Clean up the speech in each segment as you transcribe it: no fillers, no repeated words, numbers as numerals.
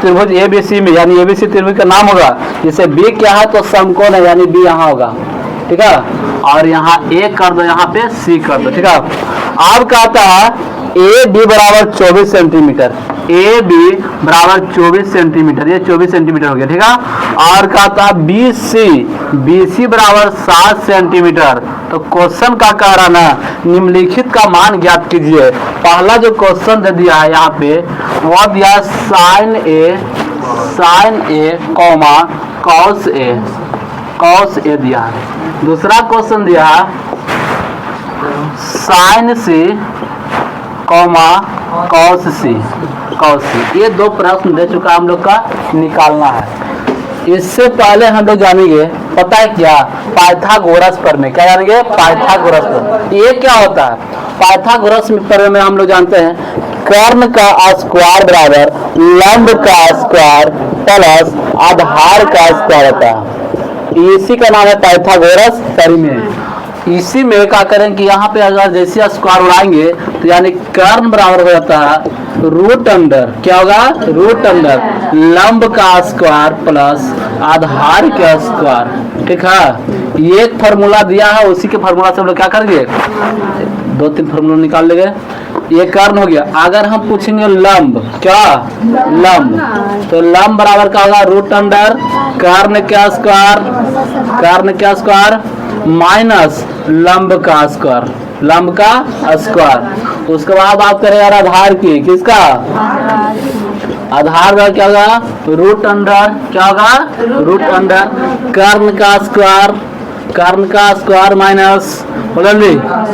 त्रिभुज एबीसी में, यानी एबीसी त्रिभुज का नाम होगा। जैसे बी क्या है तो समकोण है, यानी बी यहाँ होगा, ठीक है। और यहाँ ए कर दो, यहाँ पे सी कर दो, ठीक है। अब कहता है ए बी बराबर 24 सेंटीमीटर, ए बी बराबर 24 सेंटीमीटर, ये 24 सेंटीमीटर हो गया, ठीक है। और कहता है बी सी बराबर 7 सेंटीमीटर। तो क्वेश्चन का कह रहा ना, निम्नलिखित का मान ज्ञात कीजिए। पहला जो क्वेश्चन दे दिया है यहाँ पे वो दिया sign A comma cos A दिया है। दूसरा क्वेश्चन दिया साइन सी कॉमा कॉस सी। ये दो प्रश्न दे चुका हम लोग का, निकालना है। इससे पहले हम लोग जानेंगे, पता है क्या, पाइथागोरस प्रमेय। क्या जानेंगे? पाइथागोरस प्रमेय। ये क्या होता है? पाइथागोरस प्रमेय में हम लोग जानते हैं कर्ण का स्क्वायर बराबर लंब का स्क्वायर प्लस आधार का स्क्वायर होता है। इसी का नाम है पाइथागोरस प्रमेय। इसी में क्या करें कि यहाँ पे अगर जैसे स्क्वायर उड़ाएंगे तो यानी कर्ण बराबर हो जाता है रूट अंडर, क्या होगा, रूट अंडर लंब का स्क्वायर प्लस आधार का स्क्वायर, ठीक है। ये एक फार्मूला दिया है, उसी के फार्मूला से हम लोग क्या करेंगे, 2-3 फार्मूला निकाल लेंगे। ये कर्ण हो गया। अगर हम पूछेंगे लंब, क्या लंब, तो लंब बराबर क्या होगा, रूट अंडर कर्ण का स्क्वायर माइनस लंब का स्क्वायर। उसके बाद बात करें यार आधार की, किसका, आधार का क्या होगा, रूट अंडर, क्या होगा, रूट अंडर कर्ण का स्क्वायर माइनस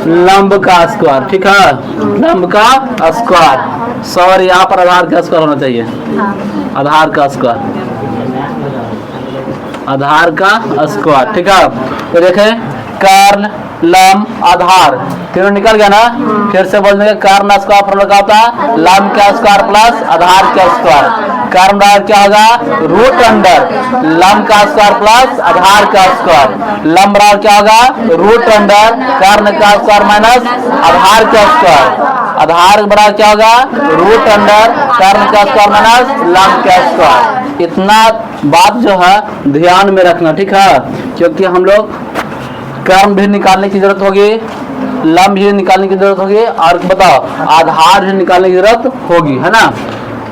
लंब का स्क्वायर, ठीक है, लंब का स्क्वायर। सॉरी, यहाँ पर आधार का स्क्वायर होना चाहिए, आधार का स्क्वायर, ठीक है। तो देखें कर्ण लंब आधार तीनों निकल गया ना। फिर से बोल देंगे कर्ण स्क्वायर फॉर्मूला क्या होता है, लंब का स्क्वायर प्लस आधार का स्क्वायर। कर्ण बराबर क्या होगा, रूट अंडर लंब का स्क्वायर प्लस आधार का स्क्वायर। लंब बराबर क्या होगा, रूट अंडर कर्ण का स्क्वायर माइनस आधार का स्क्वायर। आधार बराबर क्या होगा, रूट अंडर कर्ण का स्क्वायर माइनस लंब का स्क्वायर। इतना बात जो है ध्यान में रखना, ठीक है, क्योंकि हम लोग कर्ण भी निकालने की जरूरत होगी, लंब भी निकालने की जरूरत होगी, और बताओ आधार भी निकालने की जरूरत होगी, है ना।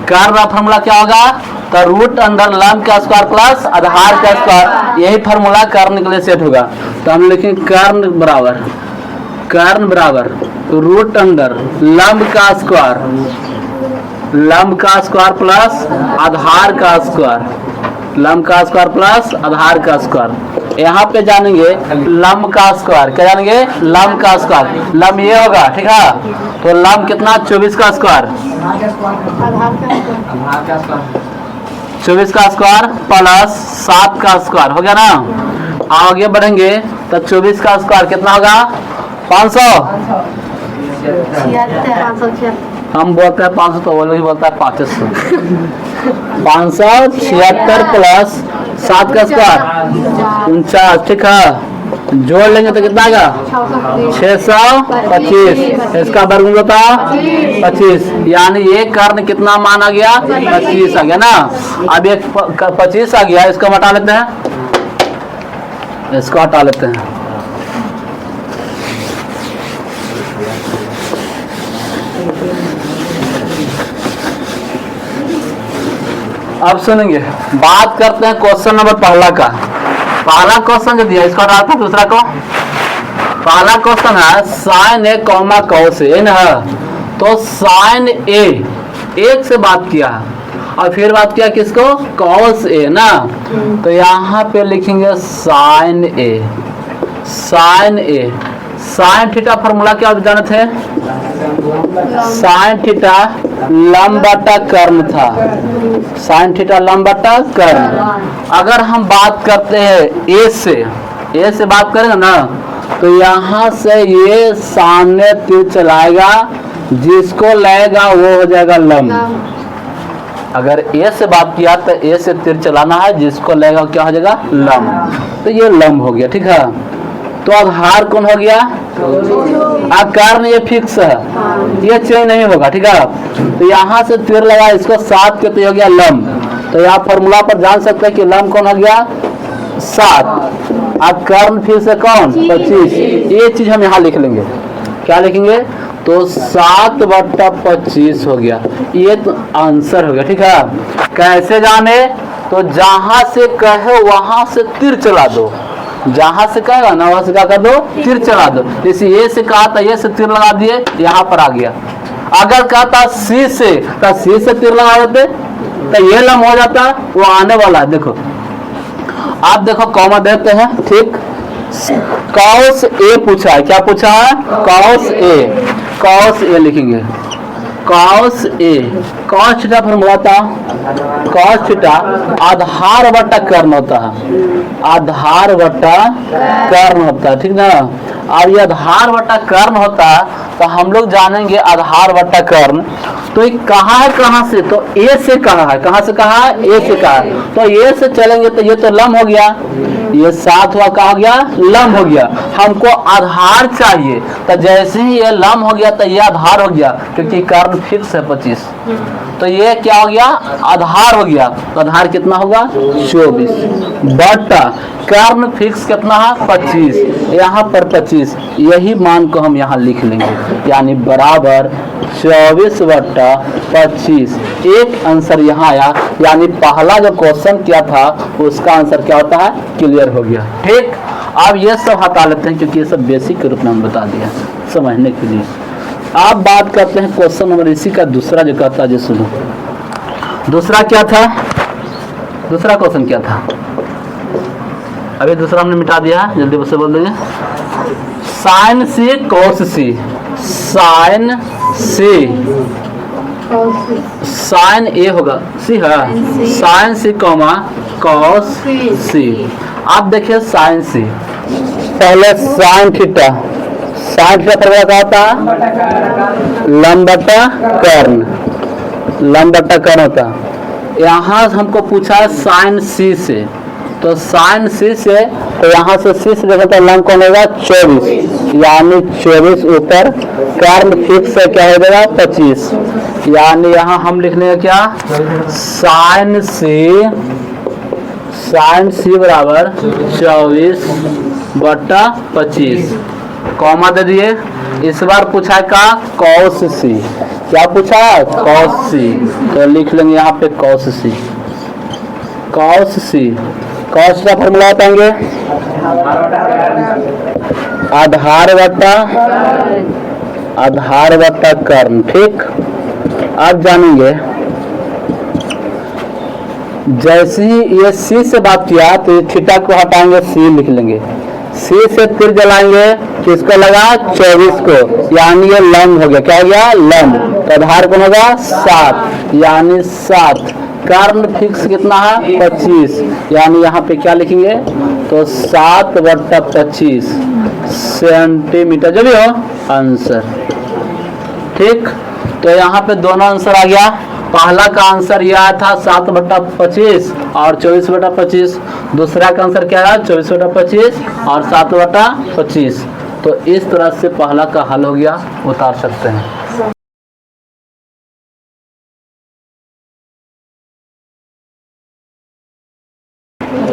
कर्ण का फार्मूला क्या होगा, तो रूट अंडर लंब का स्क्वायर प्लस आधार का स्क्वायर। यही फार्मूला कर्ण के लिए सेट होगा। तो हम लिखेंगे कर्ण बराबर रूट अंडर लंब का स्क्वायर प्लस आधार का स्क्वायर, लंब का स्क्वायर प्लस आधार का स्क्वायर। यहाँ पे जानेंगे लंब का स्क्वायर, क्या जानेंगे, लंब का स्क्वायर। लंब ये होगा, ठीक है, तो लंब कितना, 24 का स्क्वायर, 24 का स्क्वायर प्लस 7 का स्क्वायर हो गया ना। आगे बढ़ेंगे तो 24 का स्क्वायर कितना होगा, 500, हम बोलते हैं 500 तो वो लोग बोलता है 500। 576 प्लस 7 का स्क्वायर 49, ठीक है। जोड़ लेंगे तो कितना आएगा, 625। इसका वर्गमूल होता 25, यानी ये कर्ण कितना मान आ गया, 25 आ गया ना। अब ये 25 आ गया, इसको हटा लेते हैं, इसको हटा लेते हैं। अब सुनेंगे, बात करते हैं क्वेश्चन नंबर पहला का। पहला क्वेश्चन जो दिया इसको हटाते हैं, दूसरा को। पहला क्वेश्चन है sign A comma cos A ना, तो साइन ए एक से बात किया और फिर बात किया किसको, कॉस ए ना। तो यहाँ पे लिखेंगे साइन ए। साइन थीटा फॉर्मूला क्या जाने थे, साइन थीटा लंब बटा कर्ण था, साइन थीटा लंब बटा कर्ण। अगर हम बात करते हैं ए से बात करेंगे ना, तो यहाँ से ये सामने तीर चलाएगा, जिसको लगेगा वो हो जाएगा लंब। अगर ए से बात किया तो ए से तीर चलाना है, जिसको लगेगा क्या हो जाएगा, लंब। तो ये लंब हो गया, ठीक है। तो आधार कौन हो गया, कर्ण ये फिक्स है, ये चेंज नहीं होगा, ठीक है। तो यहाँ से तीर लगा, इसको 7 के तो हो गया लंब। तो यहाँ फॉर्मूला पर जान सकते हैं कि लंब कौन आ गया 7 और कर्ण फिर से कौन 25। ये चीज हम यहाँ लिख लेंगे, क्या लिखेंगे तो 7/25 हो गया। ये तो आंसर हो गया। ठीक है, कैसे जाने तो जहां से कहे वहां से तीर चला दो, जहां से कहेगा ना वहां से क्या कर दो तीर चला दो। जैसे ये से कहा था ये से तीर लगा दिए, यहाँ पर आ गया। अगर कहा था सी से तो सी से तीर लगा देते तो ये लम हो जाता, वो आने वाला है। देखो आप देखो कॉमा देते हैं, ठीक। कॉस ए पूछा है, क्या पूछा है कॉस ए, कॉस ए लिखेंगे cos A. Cos theta formula था, कॉस थीटा आधार बटा कर्ण होता है, आधार बटा कर्ण होता है, ठीक ना। अब ये आधार बटा कर्ण होता है तो हम लोग जानेंगे आधार बटा कर्ण। तो ये कहाँ है, कहाँ से तो ए से कहाँ है, कहाँ से कहाँ है ए से कहाँ है। तो ए से चलेंगे तो ये तो लम हो गया, ये 7 हुआ कहा गया लम हो गया। हमको आधार चाहिए तो जैसे ही ये लम हो गया तो ये आधार हो गया, क्योंकि कर्ण फिक्स है 25। तो ये क्या हो गया आधार हो गया। तो आधार कितना होगा 24 बटा कर्ण फिक्स कितना है 25, यहाँ पर 25। यही मान को हम यहाँ लिख लेंगे, यानी बराबर 24/25। एक आंसर यहाँ आया, यानी पहला जो क्वेश्चन किया था उसका आंसर क्या होता है क्लियर हो गया। ठीक, अब ये सब हटा लेते हैं क्योंकि ये सब बेसिक के रूप में हम बता दिया समझने के लिए। आप बात करते हैं क्वेश्चन नंबर इसी का दूसरा जो कहता है, जो सुनो दूसरा क्या था, दूसरा क्वेश्चन क्या था। अभी दूसरा हमने मिटा दिया है, जल्दी से बोल देंगे। साइन सी कोस सी, साइन सी साइन ए होगा सी है, साइन सी कॉमा कॉस सी। आप देखिए साइन सी, पहले sine theta, sine theta formula क्या होता है लंब बटा कर्ण, लंब बटा कर्ण होता है। यहाँ हमको पूछा है साइन सी से, तो साइन सी से तो यहाँ से सी से देखो तो लंब कौन होगा 24, यानी 24 ऊपर कर्ण फिक्स से क्या हो जाएगा 25, यानी यहाँ हम लिख लेंगे क्या साइन सी बराबर 24/25, कॉमा दे दिए। इस बार पूछा है का कॉस सी, क्या पूछा है कॉस सी, तो लिख लेंगे यहाँ पे कॉस सी, कॉस सी। कॉस का फॉर्मूला बताएंगे आधार बटा कर्ण, ठीक। आप जानेंगे जैसे ही ये सी से बात किया तो ये थीटा को हटाएंगे, सी लिख लेंगे, सी से फिर जलाएंगे किसको लगा 24 को, यानी ये लंब हो गया, क्या हो गया लंब। तो आधार कौन होगा 7, यानी 7। कर्ण फिक्स कितना है 25, यानी यहाँ पे क्या लिखेंगे तो 7/25 सेंटीमीटर, जो भी हो आंसर। ठीक, तो यहाँ पे दोनों आंसर आ गया। पहला का आंसर यह आया था 7/25 और 24/25, दूसरा का आंसर क्या है 24/25 और 7/25। तो इस तरह से पहला का हल हो गया, उतार सकते हैं।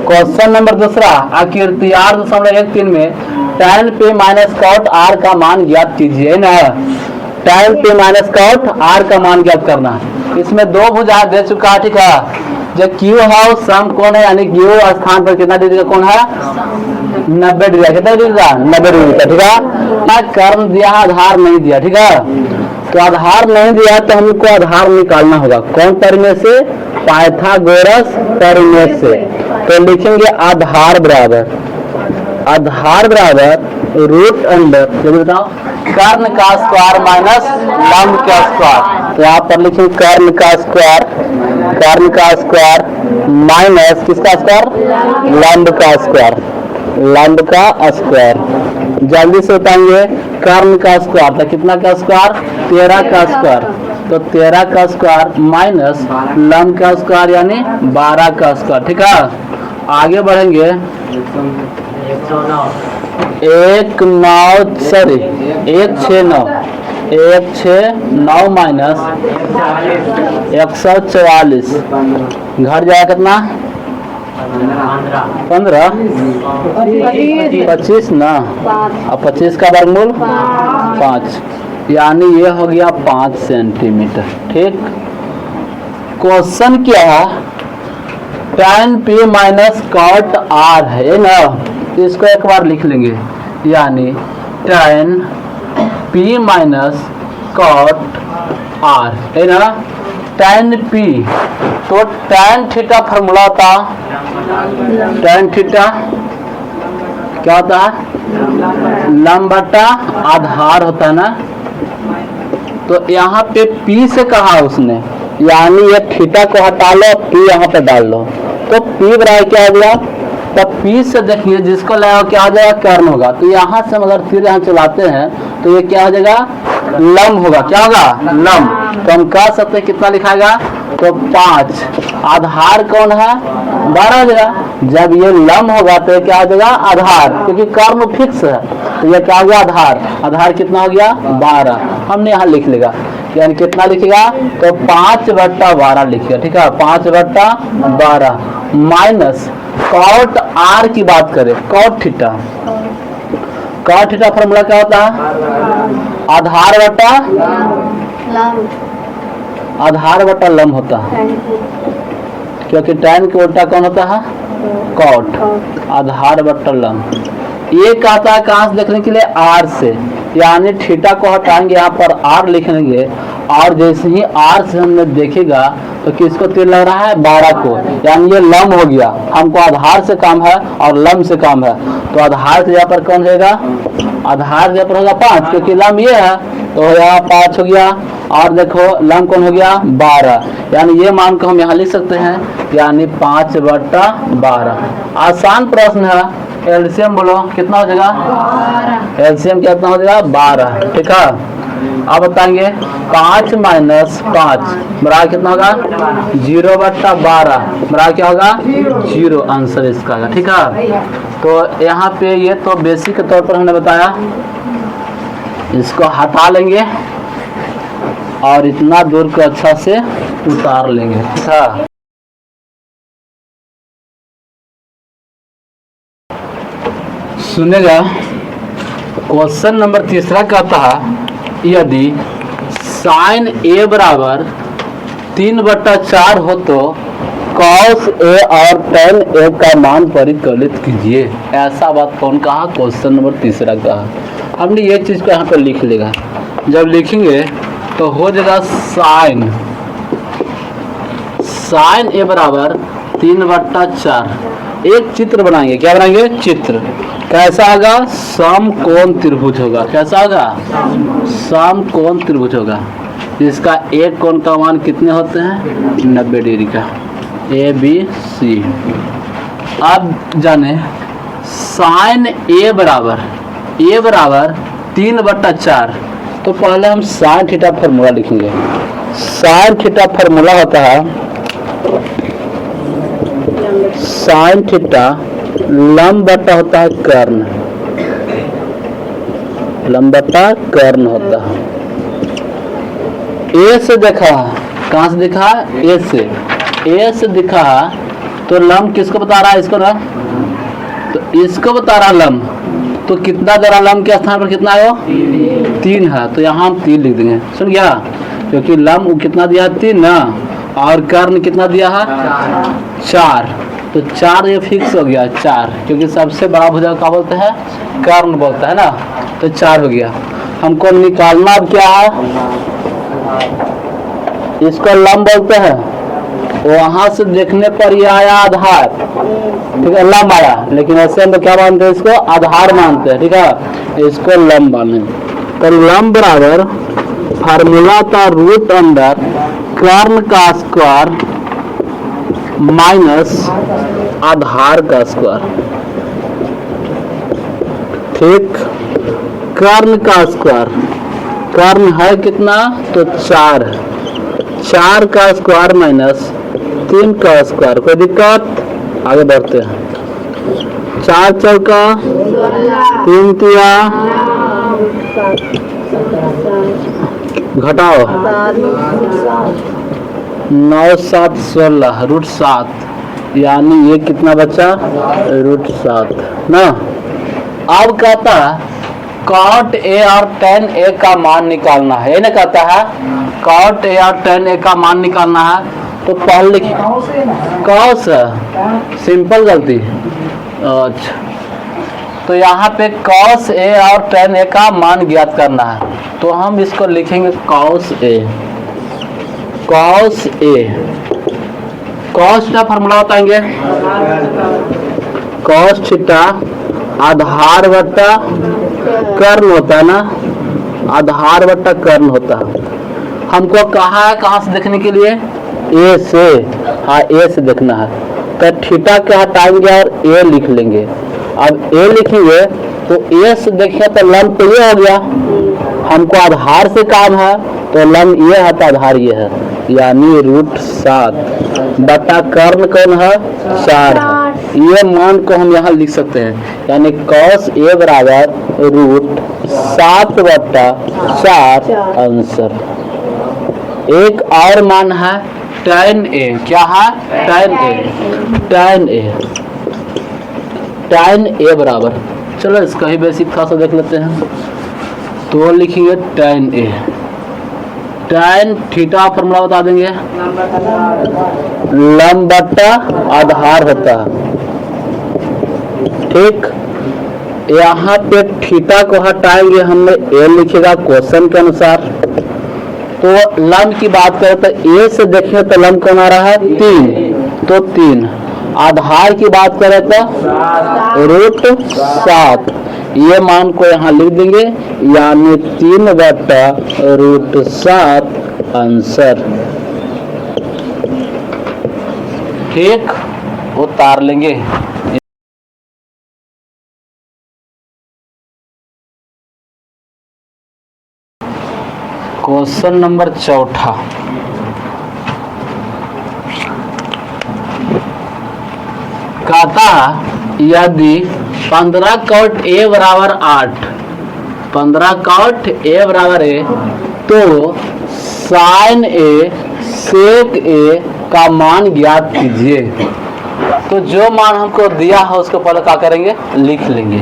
क्वेश्चन नंबर दूसरा, आकृति 8.13 में tan p minus cot r का मान ज्ञात कीजिए ना। tan p minus cot r का मान ज्ञात करना। इसमें दो भुजा दे चुका है, ठीक है। जो Q है वो सम कोण है, यानी Q स्थान पर कितना डिग्री का कोण है 90 डिग्री, कितना डिग्री का 90 डिग्री का, ठीक है। कर्ण दिया है, आधार नहीं दिया, ठीक है। तो आधार नहीं दिया तो हमको आधार निकालना होगा, कौन परिमेय से पाइथागोरस परिमेय से। तो लिखेंगे आधार बराबर रूट अंडर, जल्दी बताओ, कर्ण का स्क्वायर माइनस लंब का स्क्वायर। तो यहाँ पर लिखेंगे कर्ण का स्क्वायर माइनस किसका स्क्वायर लंब का स्क्वायर। जल्दी से बताएंगे कर्ण का स्क्वायर तो कितना का स्क्वायर 13 का स्क्वायर, तो 13 का स्क्वायर माइनस लंब का स्क्वायर यानी 12 का स्क्वायर, ठीक है। आगे बढ़ेंगे 169 1 6 9 माइनस 144 घट जाएगा कितना 15 25 ना और 25 का वर्गमूल 5 यानी ये हो गया 5 सेंटीमीटर। ठीक, क्वेश्चन क्या है tan p minus cot r है ना, तो इसको एक बार लिख लेंगे यानी tan p minus cot r है ना। tan p तो tan थीटा फॉर्मूला होता tan थीटा क्या होता है लंब बटा आधार होता है ना। तो यहाँ पे p से कहा उसने यानी ये थीटा को हटा लो p यहाँ पे डाल लो तो p बराबर क्या हो गया। तब p से देखिए जिसको लगाओ क्या हो जाएगा कर्ण होगा। तो यहाँ से हम अगर तीर यहाँ चलाते हैं तो ये क्या हो जाएगा लंब होगा। क्या होगा लंब। तो हम कह सकते हैं कितना लिखाएगा तो 5 आधार कौन है 12 हो जाएगा। जब ये लंब होगा तो क्या हो जाएगा आधार क्योंकि कर्ण फिक्स है तो ये क्या हो गया आधार। आधार कितना हो गया 12 हमने यहाँ लिख लेगा यानी कितना लिखेगा तो 5/12 लिखेगा। ठीक है 5/12 माइनस cot r की बात करें cot थीटा फॉर्मूला क्या होता है आधार बटा लंब होता है क्योंकि tan के उल्टा कौन होता है cot आधार बटा लंब। ये कहता है कहाँ से देखने के लिए r से यानी थीटा को हटाएंगे यहाँ पर r लिख लेंगे और जैसे ही r से हमने देखेगा तो किसको तीर लग रहा है 12 को यानी ये लंब हो गया। हमको आधार से काम है और लंब से काम है तो आधार से यहाँ पर कौन रहेगा आधार यहाँ पर होगा 5 क्योंकि लंब ये है तो यहाँ 5 हो गया और देखो लंब कौन हो गया 12 यानी ये मान को हम यहाँ लिख सकते हैं यानी 5/12। आसान प्रश्न है। एलसीएम बोलो कितना हो जाएगा एलसीएम कितना हो जाएगा 12। ठीक है अब बताएंगे 5 माइनस 5 बराबर कितना होगा 0/12 बराबर क्या होगा 0 आंसर इसका होगा। ठीक है तो यहाँ पे ये तो बेसिक के तौर पर हमने बताया इसको हटा लेंगे और इतना दूर को अच्छा से उतार लेंगे। ठीक है सुनेगा क्वेश्चन नंबर 3 कहता है यदि साइन a बराबर 3/4 हो तो cos a और tan a का मान परिकलित कीजिए। ऐसा बात कौन कहा क्वेश्चन नंबर 3 कहा। हमने ये चीज को यहाँ पर लिख लेगा जब लिखेंगे तो हो जाएगा साइन a बराबर 3/4 एक चित्र बनाएंगे। क्या बनाएंगे चित्र कैसा होगा समकोण त्रिभुज होगा। कैसा होगा समकोण त्रिभुज होगा जिसका एक कोण का मान कितने होते हैं 90 डिग्री का ABC। अब जाने साइन a बराबर 3/4 तो पहले हम साइन थीटा फॉर्मूला लिखेंगे। साइन थीटा फॉर्मूला होता है साइन थीटा लंब बटा होता है कर्ण लंब बटा कर्ण होता है। ए से देखा कहाँ से दिखा ए से दिखा तो लंब किसको बता रहा है इसको ना तो इसको बता रहा लंब तो कितना दे रहा लंब के स्थान पर कितना है वो 3 है तो यहाँ हम 3 लिख देंगे। सुन गया क्योंकि लंब कितना दिया है 3 ना और कर्ण कितना दिया है 4 तो 4 ये फिक्स हो गया 4 क्योंकि सबसे बड़ा भुजा क्या बोलते हैं कर्ण बोलता है ना तो 4 हो गया। हमको निकालना अब क्या है इसको लंब बोलते हैं। वहां से देखने पर ये आया आधार ठीक है लंब आया लेकिन ऐसे हम तो क्या मानते हैं इसको आधार मानते हैं। ठीक है इसको लंब माने तो लंब बराबर फार्मूला था रूट अंडर कर्ण का स्क्वायर माइनस आधार का स्क्वायर। ठीक कर्ण का स्क्वायर कर्ण है कितना तो 4 का स्क्वायर माइनस 3 का स्क्वायर। कोई दिक्कत आगे बढ़ते हैं 4 चौका 3 तिया घटाओ 9 7 16 √7 यानी ये कितना बचा √7 ना। अब कहता है cot a और tan a का मान निकालना है, ये ना कहता है cot a और tan a का मान निकालना है। तो पहले लिखिए cos, सिंपल गलती। अच्छा तो यहाँ पे cos a और tan a का मान ज्ञात करना है, तो हम इसको लिखेंगे cos a। cos a cos का फॉर्मूला बताएंगे, cos थीटा आधार बट्टा कर्ण होता है ना, आधार बट्टा कर्ण होता है। हमको कहा है कहाँ से देखने के लिए, ए से, हाँ ए से देखना है। तो थीटा के हटाएंगे और ए लिख लेंगे। अब ए लिखेंगे तो ए से देखें तो लंब तो ये हो गया, हमको आधार से काम है तो लंब ये है तो आधार ये है, यानी √7 बटा कर्ण कौन है 4 है। ये मान को हम यहाँ लिख सकते हैं, यानी cos a बराबर √7 बटा 4 आंसर। एक और मान है tan a, क्या है tan a, tan a बराबर, चलो इसका ही बेसिक था सा देख लेते हैं। तो लिखेंगे tan a, tan theta formula बता देंगे, लंब बट्टा आधार होता है, ठीक। यहाँ पे थीटा को हटाएंगे, हमने ए लिखेगा क्वेश्चन के अनुसार। तो लंब की बात करें तो ए से देखें तो लंब कौन आ रहा है 3, तो 3। आधार की बात करें तो √7, ये मान को यहाँ लिख देंगे, यानी 3 बटा √7 आंसर, ठीक। उतार लेंगे। क्वेश्चन नंबर 4 कहता यदि 15 cot a बराबर 8, 15 cot a बराबर a, तो sin a sec a का मान ज्ञात कीजिए। तो जो मान हमको दिया है उसको पहले क्या करेंगे, लिख लेंगे।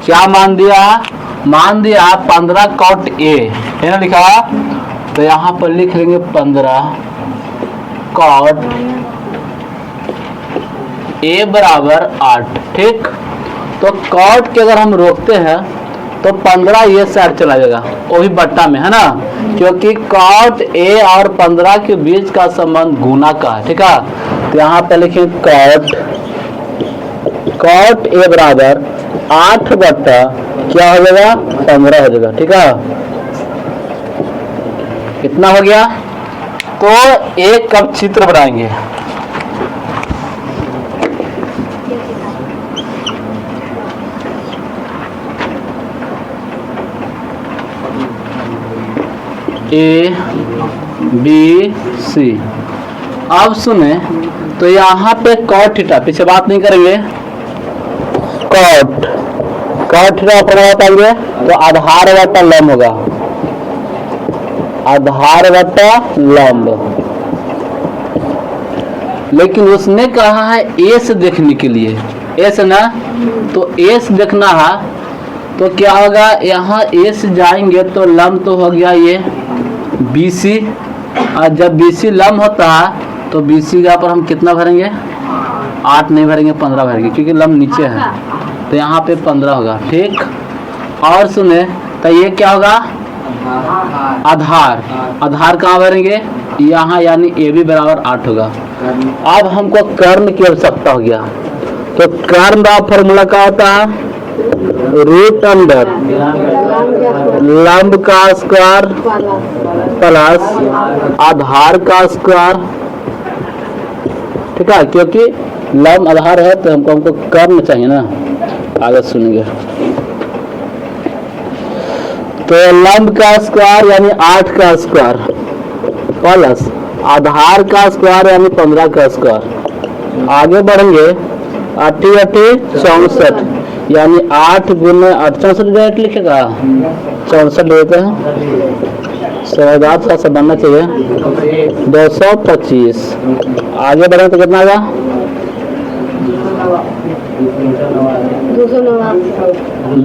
क्या मान दिया है, मान दिया 15 cot a है ना लिखा, तो यहाँ पर लिख लेंगे 15 cot a बराबर 8, ठीक। तो cot के अगर हम रोकते हैं तो 15 ये साइड चला जाएगा, वही बट्टा में है ना, क्योंकि cot a और 15 के बीच का संबंध गुना का है, ठीक है। तो यहाँ पे लिखें cot a बराबर 8 बट्टा क्या हो जाएगा 15 हो जाएगा, ठीक है। कितना हो गया, तो एक कप चित्र बनाएंगे। A B C। अब सुने तो यहाँ पे cot थीटा, पीछे बात नहीं करेंगे, cot थीटा बताएंगे तो आधार बटा लंब होगा, आधार बटा लंब। लेकिन उसने कहा है ए से देखने के लिए, ए से ना, तो ए से देखना है तो क्या होगा, यहाँ ए से जाएंगे तो लंब तो हो गया ये BC, और जब BC लंब होता है तो BC का पर हम कितना भरेंगे, 8 नहीं भरेंगे 15 भरेंगे, क्योंकि लंब नीचे है, तो यहाँ पे 15 होगा, ठीक। और सुने तो ये क्या होगा, आधार, आधार कहाँ भरेंगे, यहाँ, यानी AB बराबर 8 होगा। अब हमको कर्ण की आवश्यकता हो गया, तो कर्ण का फॉर्मूला क्या होता है, रूट अंडर लंब का स्क्वायर प्लस आधार का स्क्वायर, ठीक है। क्योंकि लंब आधार है तो हमको कर्ण चाहिए ना, आगे सुनेंगे। तो लंब का स्क्वायर यानी 8 का स्क्वायर प्लस आधार का स्क्वायर यानी 15 का स्क्वायर। आगे बढ़ेंगे, 8 64 यानी 8 गुने 8 64 डायरेक्ट लिखेगा, 64 लेते हैं 100 का सब बनना चाहिए 225। आगे बढ़े तो कितना होगा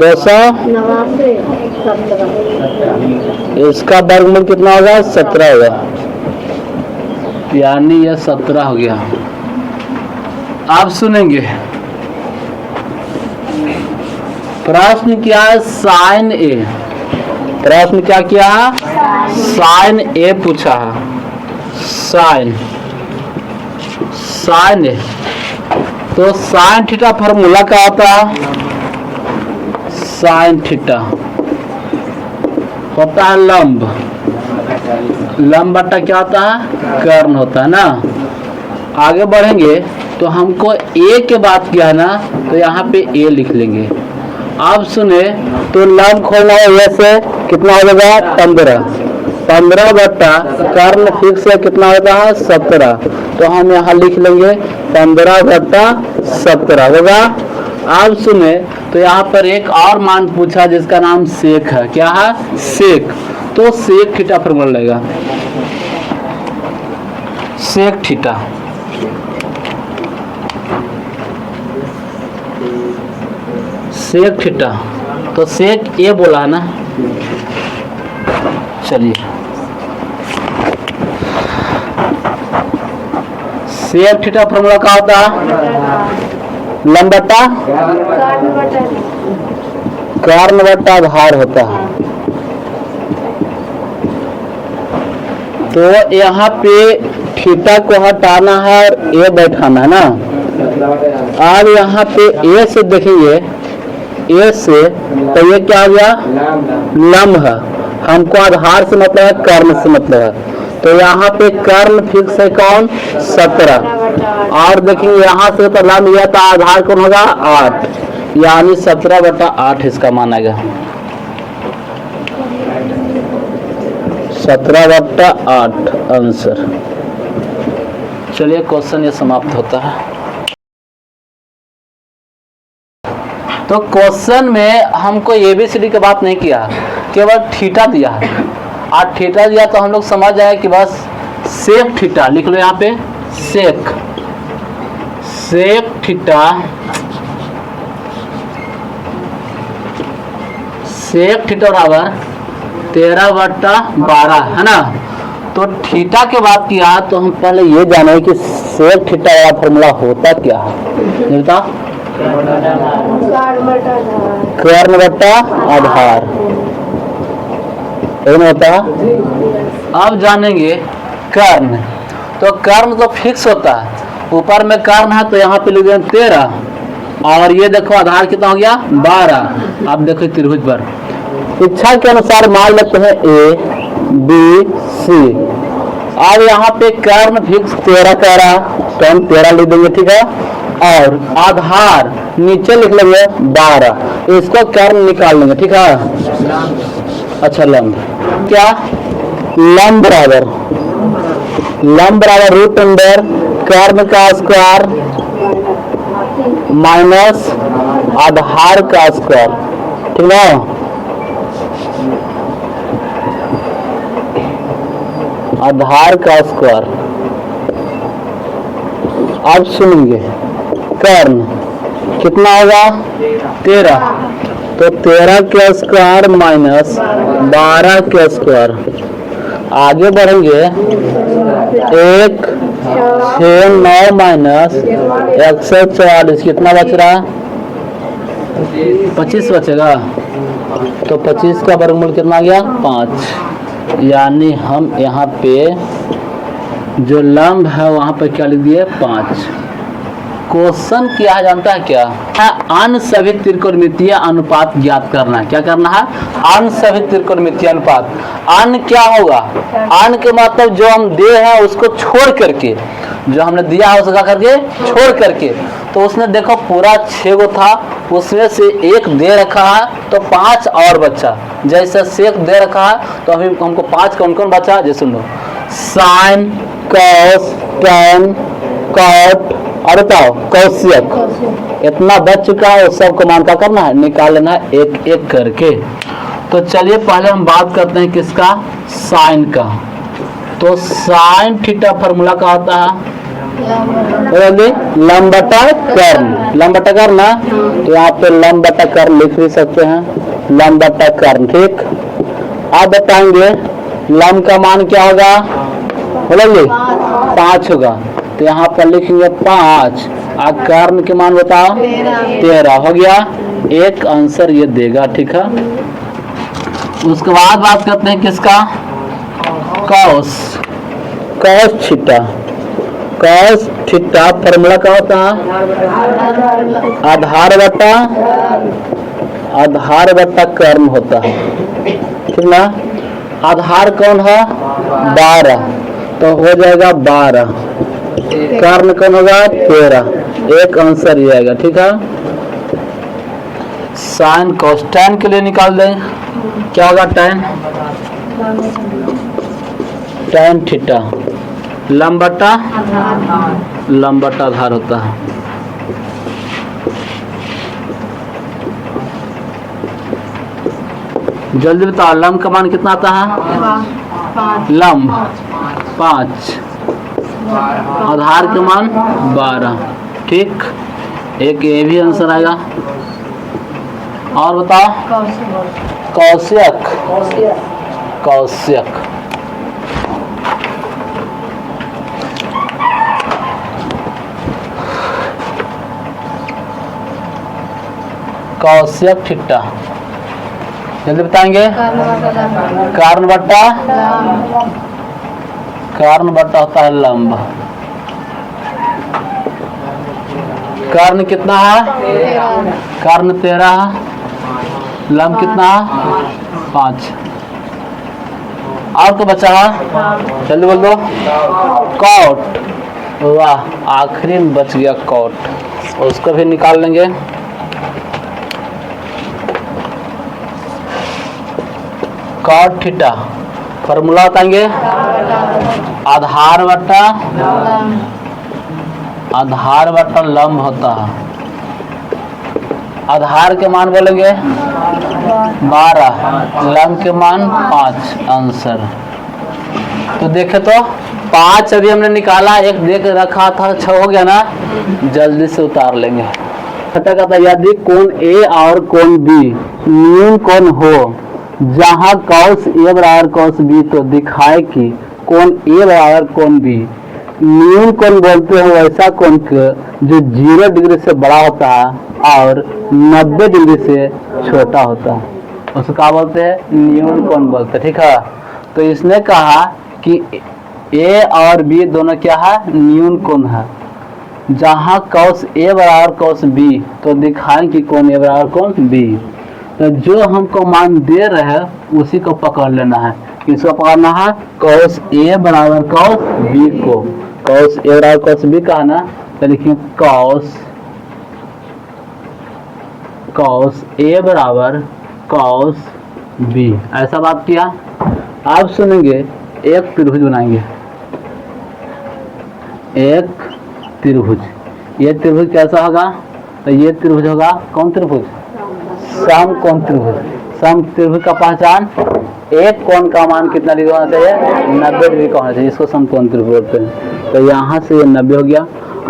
289। इसका वर्गमूल कितना होगा 17 होगा, यानी यह 17 हो गया। आप सुनेंगे प्रश्न क्या है, साइन ए। प्रश्न क्या किया है, साइन ए पूछा है। साइन ए तो साइन थीटा फॉर्मूला क्या होता है, साइन थीटा होता है लंब, लंब बटा क्या होता है कर्ण होता है ना। आगे बढ़ेंगे तो हमको ए के बात किया ना, तो यहाँ पे ए लिख लेंगे। आप सुने तो लंब खोलना है, ऐसे कितना हो जाएगा 15 बट्टा कर्ण फिक्स है कितना होता है 17, तो हम यहाँ लिख लेंगे 15 बट्टा 17 होगा। आप सुने तो यहाँ पर एक और मान पूछा जिसका नाम सेक है। क्या है सेक, तो सेक थीटा फॉर्मूला लगेगा, सेक थीटा। सेक थीटा तो सेक ए बोला है ना। चलिए सेक थीटा फॉर्मूला क्या होता है, लंब बटा कर्ण बटा आधार होता है। तो यहाँ पे थीटा को हटाना है और ए बैठाना है ना। अब यहाँ पे ए से देखेंगे, ए से तो ये क्या हो गया लंब है, हमको आधार से मतलब है कर्ण से मतलब है, तो यहाँ पे कर्ण फिक्स है कौन 17, और देखेंगे यहाँ से तो लंब यह था, आधार कौन होगा 8, यानी 17 बटा 8 इसका मान आएगा, 17 बटा 8 आंसर। चलिए क्वेश्चन ये समाप्त होता है। तो क्वेश्चन में हमको ABCD की बात नहीं किया, केवल थीटा दिया है, और थीटा दिया तो हम लोग समझ जाए कि बस सेक थीटा लिख लो यहाँ पे, सेक थीटा, सेक थीटा बराबर 13 बटा 12 है ना। तो थीटा के बात किया तो हम पहले ये जाने कि सेक थीटा का फॉर्मूला होता क्या है, कर्ण बटा आधार होता। अब जानेंगे कर्ण, तो कर्ण तो फिक्स होता है, ऊपर में कर्ण है तो यहाँ पे लिख दें 13, और ये देखो आधार कितना हो गया 12। अब देखो त्रिभुज पर इच्छा के अनुसार मान लेते हैं ABC। अब यहाँ पे कर्ण फिक्स 13 कह रहा, तो हम 13 लिख देंगे, ठीक है। और आधार नीचे लिख लेंगे 12, इसको कर्ण निकाल लेंगे, ठीक है। अच्छा लंब क्या, लंब बराबर रूट अंडर कर्ण का स्क्वायर माइनस आधार का स्क्वायर, ठीक है। आधार का स्क्वायर। अब सुनेंगे कर्ण कितना होगा 13, तो 13 के स्क्वायर माइनस 12 के स्क्वायर। आगे बढ़ेंगे 1 6 9 माइनस 144, कितना बच रहा 25 बचेगा, तो 25 का वर्गमूल कितना आ गया 5, यानी हम यहाँ पे जो लंब है वहाँ पर क्या लिख दिए 5। क्वेश्चन क्या है जानता है क्या, अन्य सभी त्रिकोणमितीय अनुपात ज्ञात करना है। क्या करना है, अन्य सभी त्रिकोणमितीय अनुपात। अन्य क्या होगा, अन्य के मतलब जो हम दे हैं उसको छोड़ करके, जो हमने दिया है उसका करके छोड़ करके। तो उसने देखो पूरा 6 गो था, उसमें से 1 दे रखा है तो 5 और बचा। जैसे सेक दे रखा है तो अभी हमको 5 कौन कौन बचा, जैसे सुन लो साइन कॉस टैन कॉट और बताओ कौशिक, इतना बच चुका है। उस सब को मान का करना है, निकाल लेना है एक एक करके। तो चलिए पहले हम बात करते हैं किसका, साइन का। तो साइन थीटा फॉर्मूला का होता है लंब बटा कर्ण, लंब बटा कर्ण ना, तो यहाँ पे लंब बटा कर्ण लिख भी सकते हैं, लंब बटा कर्ण। ठीक, आप बताएंगे लंब का मान क्या होगा, बोलेंगे 5 होगा, तो यहाँ पर लिखेंगे 5 और कर्ण के मान बताओ 13 हो गया, एक आंसर ये देगा। ठीक है, उसके बाद बात करते हैं किसका, cos, cos theta. Cos theta formula क्या होता है, आधार बटा कर्ण होता है। ठीक ना, आधार कौन है 12, तो हो जाएगा 12, कर्ण कौन होगा 13, एक आंसर ये आएगा। ठीक है, साइन कॉस, tan के लिए निकाल दें, क्या होगा tan, tan थीटा लंब बटा आधार होता है। जल्दी बताओ लंब का मान कितना आता है, लंब 5, आधार के मान 12। ठीक, एक ये भी आंसर आएगा। और बताओ कौशिक, कौशिक कौशिक थीटा जल्दी बताएंगे, कर्ण बटा होता है लंब। कर्ण कितना है, कर्ण 13 है, लंब कितना है 5। और तो बचा है, जल्दी बोल दो, कॉट। वाह, आखिरी में बच गया कॉट, उसको भी निकाल लेंगे। कॉट थीटा फॉर्मूला बताएंगे, आधार बटा लंब होता है। आधार के मान बोलेंगे 12, लंब के मान 5, आंसर। तो देखे तो 5 अभी हमने निकाला, एक देख रखा था 6 हो गया ना, जल्दी से उतार लेंगे। यदि कोण ए और कोण बी न्यून कोण हो, जहाँ कॉस ए बराबर कॉस बी, तो दिखाए कि कोण ए बराबर कोण बी न्यून कोण बोलते हैं वैसा कोण जो 0 डिग्री से बड़ा होता है और 90 डिग्री से छोटा होता है, उसको क्या बोलते हैं, न्यून कोण बोलते हैं। ठीक है, तो इसने कहा कि ए और बी दोनों क्या है, न्यून कोण है। जहाँ कॉस ए बराबर कॉस बी, तो दिखाएं कि कोण ए बराबर कोण बी। तो जो हमको मान दे रहे हैं उसी को पकड़ लेना है। किसको पकड़ना है, कॉस ए बराबर कॉस बी को। कॉस ए बराबर कॉस बी का है ना, तो लिखिए कॉस ए बराबर कॉस बी, ऐसा बात किया। आप सुनेंगे एक त्रिभुज बनाएंगे, एक त्रिभुज, ये त्रिभुज कैसा होगा, तो ये त्रिभुज होगा कौन त्रिभुज, समकोण त्रिभुज। सम त्रिभुज का पहचान, एक कोण का मान कितना डिग्री होना चाहिए, 90 डिग्री का होना चाहिए, इसको समकोण त्रिभुज बोलते हैं। तो यहाँ से ये 90 हो गया।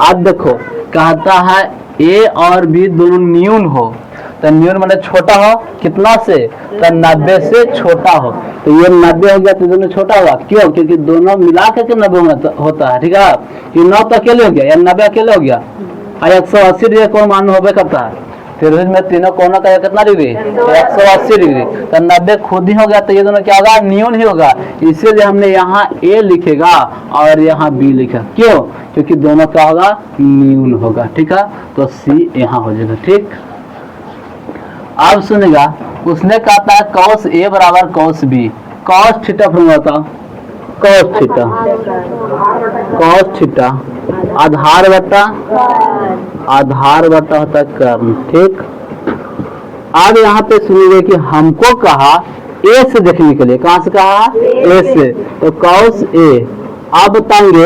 अब देखो कहता है ए और बी दोनों न्यून हो, तो न्यून माने छोटा हो, कितना से, तो 90 से छोटा हो। तो ये 90 हो गया, तो दोनों छोटा होगा, क्यों, क्योंकि दोनों मिला के 90 होता है। ठीक है, ये 9 तो अकेले हो गया, या 90 अकेले हो गया, और 180 डिग्री कोण मान होबे करता है। त्रिभुज में तीनों कोनों का कितना डिग्री, 180 डिग्री, तो 90 खुद ही हो गया, तो ये दोनों क्या होगा, न्यून ही होगा। इसीलिए हमने यहाँ ए लिखेगा और यहाँ बी लिखा, क्यों, क्योंकि दोनों क्या होगा, न्यून होगा। ठीक है, तो सी यहाँ हो जाएगा। ठीक, अब सुनेगा, उसने कहता है कॉस ए बराबर cos B, cos theta formula बताओ, कॉस थीटा आधार बटा होता कर्ण। ठीक, अब यहाँ पे सुनिए कि हमको कहा ए से देखने के लिए, कहाँ से कहा, ए से, तो कॉस ए। आप बताएंगे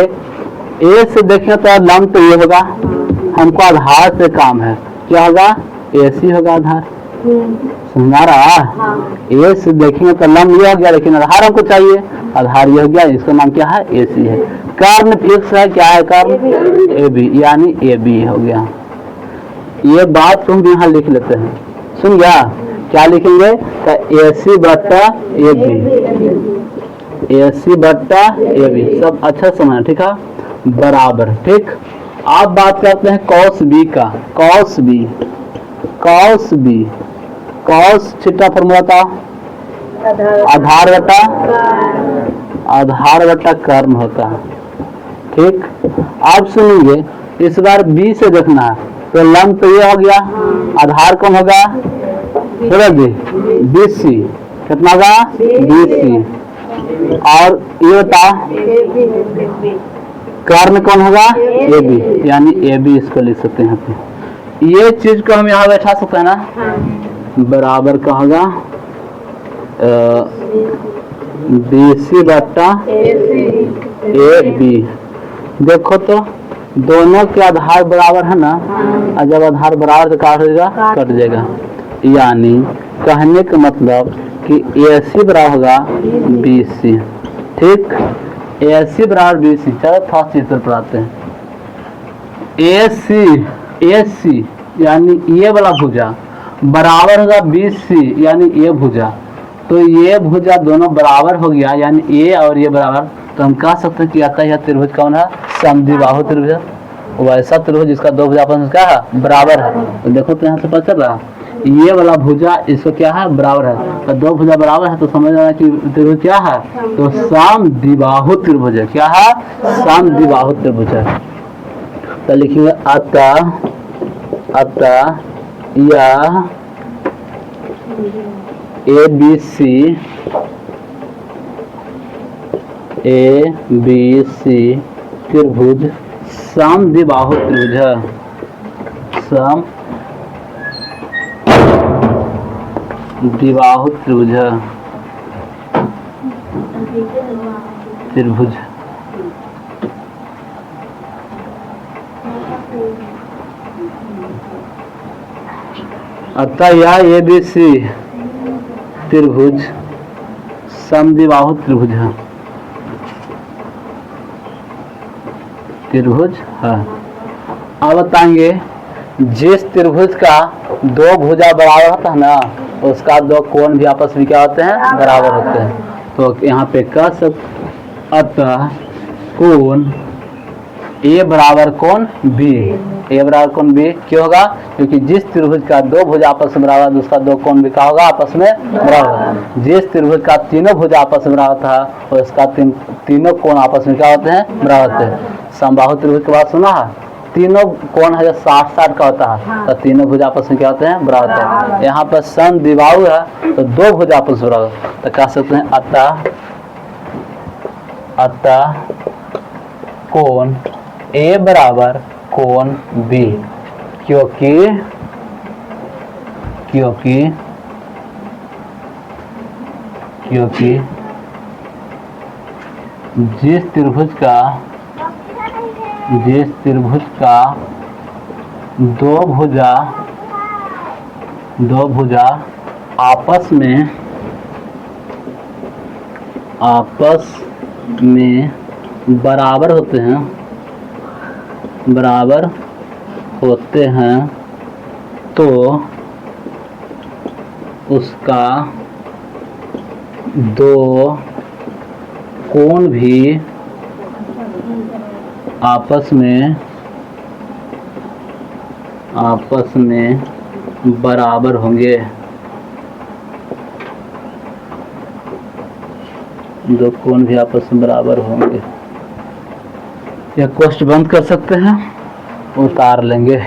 ए से देखें तो लंब तो ये होगा, हमको आधार से काम है, क्या होगा, ए सी होगा आधार। समझा रहा? ए से देखेंगे तो लंब ये हो गया, लेकिन आधार हमको चाहिए, आधार ये हो गया, इसका नाम क्या है? ए सी है। कर्ण फिक्स है, क्या है कर्ण? ए बी, यानी ए बी हो गया। ये बात तुम यहाँ लिख लेते हैं, सुन गया? क्या लिखेंगे? ए सी बट्टा ए बी, ए सी बट्टा ए बी, सब अच्छा समझना, ठीक है? बराबर, ठीक। आप बात करते हैं कॉस बी का। Cos B, cos B, cos छिट्टा फॉर्मूला था आधार बटा, आधार बटा कर्ण होता है, ठीक। आप सुनिए, इस बार बी से देखना है, तो लंब तो ये हो गया, आधार कौन होगा? सूरज बी सी, कितना होगा? बी सी, और ये बता कर्ण कौन होगा? ए बी, यानी ए बी इसको लिख सकते हैं यहाँ पे। ये चीज को हम यहाँ बैठा सकते हैं ना, बराबर का होगा बी सी बट्टा ए बी। देखो तो दोनों के आधार बराबर है ना, और जब आधार बराबर तो काट हो जाएगा, कट जाएगा, यानी कहने का मतलब कि ए सी बराबर होगा बी सी, ठीक। ए सी बराबर बी सी। चलो थोड़ा चित्र पर आते हैं। ए सी यानी ये वाला भुजा बराबर होगा बी सी, यानी ये भुजा, तो ये भुजा दोनों बराबर हो गया, यानी ये और ये बराबर, तो हम कह सकते हैं कि आता यह त्रिभुज कौन है? समद्विबाहु त्रिभुज। वैसा त्रिभुज जिसका दो भुजा आपस में क्या है? बराबर है। तो देखो तो यहाँ से पता चल रहा, ये वाला भुजा इसको क्या है? बराबर है, तो दो भुजा बराबर है, तो समझ रहा है कि त्रिभुज क्या है? तो समद्विबाहु त्रिभुज है। क्या है? समद्विबाहु त्रिभुज है। तो लिखिए अतः, अतः यह A B C, A B C त्रिभुज समद्विबाहु त्रिभुज है। समद्विबाहु त्रिभुज है, त्रिभुज। अतः यह ए बी सी त्रिभुज समद्विबाहु त्रिभुज है, त्रिभुज है। अब बताएंगे जिस त्रिभुज का दो भुजा बराबर होता है ना, उसका दो कोण भी आपस में क्या होते हैं? बराबर होते हैं। तो यहाँ पे कह सकते अतः कोण ए बराबर कोण बी, ए बराबर कोण बी क्यों होगा? क्योंकि जिस त्रिभुज का दो भुजा आपस में बराबर, उसका दो कोण भी क्या होगा? आपस में बराबर। जिस त्रिभुज का तीनों भुजा आपस में बराबर था, और उसका तीनों कोण आपस में क्या होते हैं? बराबर होते हैं। समबाहु त्रिभुज की बात सुना है? तीनों कोण है जो 60-60 का होता है, तो तीनों भुजा आपस में क्या होते हैं? बराबर होते हैं। यहाँ पर समद्विबाहु है, तो दो भुजा आपस में बराबर, तो कह सकते हैं अतः, अतः कोण ए बराबर कोण बी, क्योंकि जिस त्रिभुज का दो भुजा आपस में बराबर होते हैं, तो उसका दो कोण भी आपस में बराबर होंगे। दो कोण भी आपस में बराबर होंगे। यह क्वेश्चन बंद कर सकते हैं, उतार लेंगे।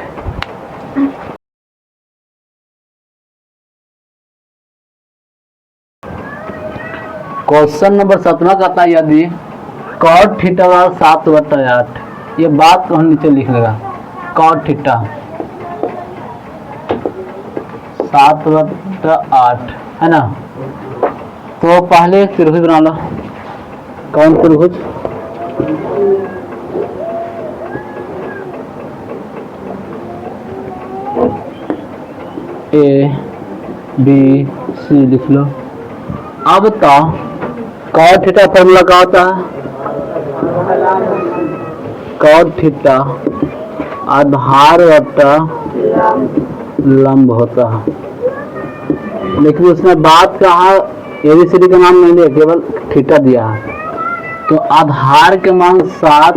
क्वेश्चन नंबर 17 कहता है यदि कॉट थीटा 7/8, ये बात को हम नीचे लिख लेगा। कॉट थीटा 7/8 है ना, तो पहले त्रिभुज बना लो। कौन त्रिभुज? ए बी सी लिख लो। अब बताओ कॉट थीटा फॉर्मूला क्या होता है? कॉट थीटा आधार बटा लंब होता है, लेकिन उसने बात कहा एबीसीडी का नाम नहीं लिया, केवल थीटा दिया है। तो आधार के मान 7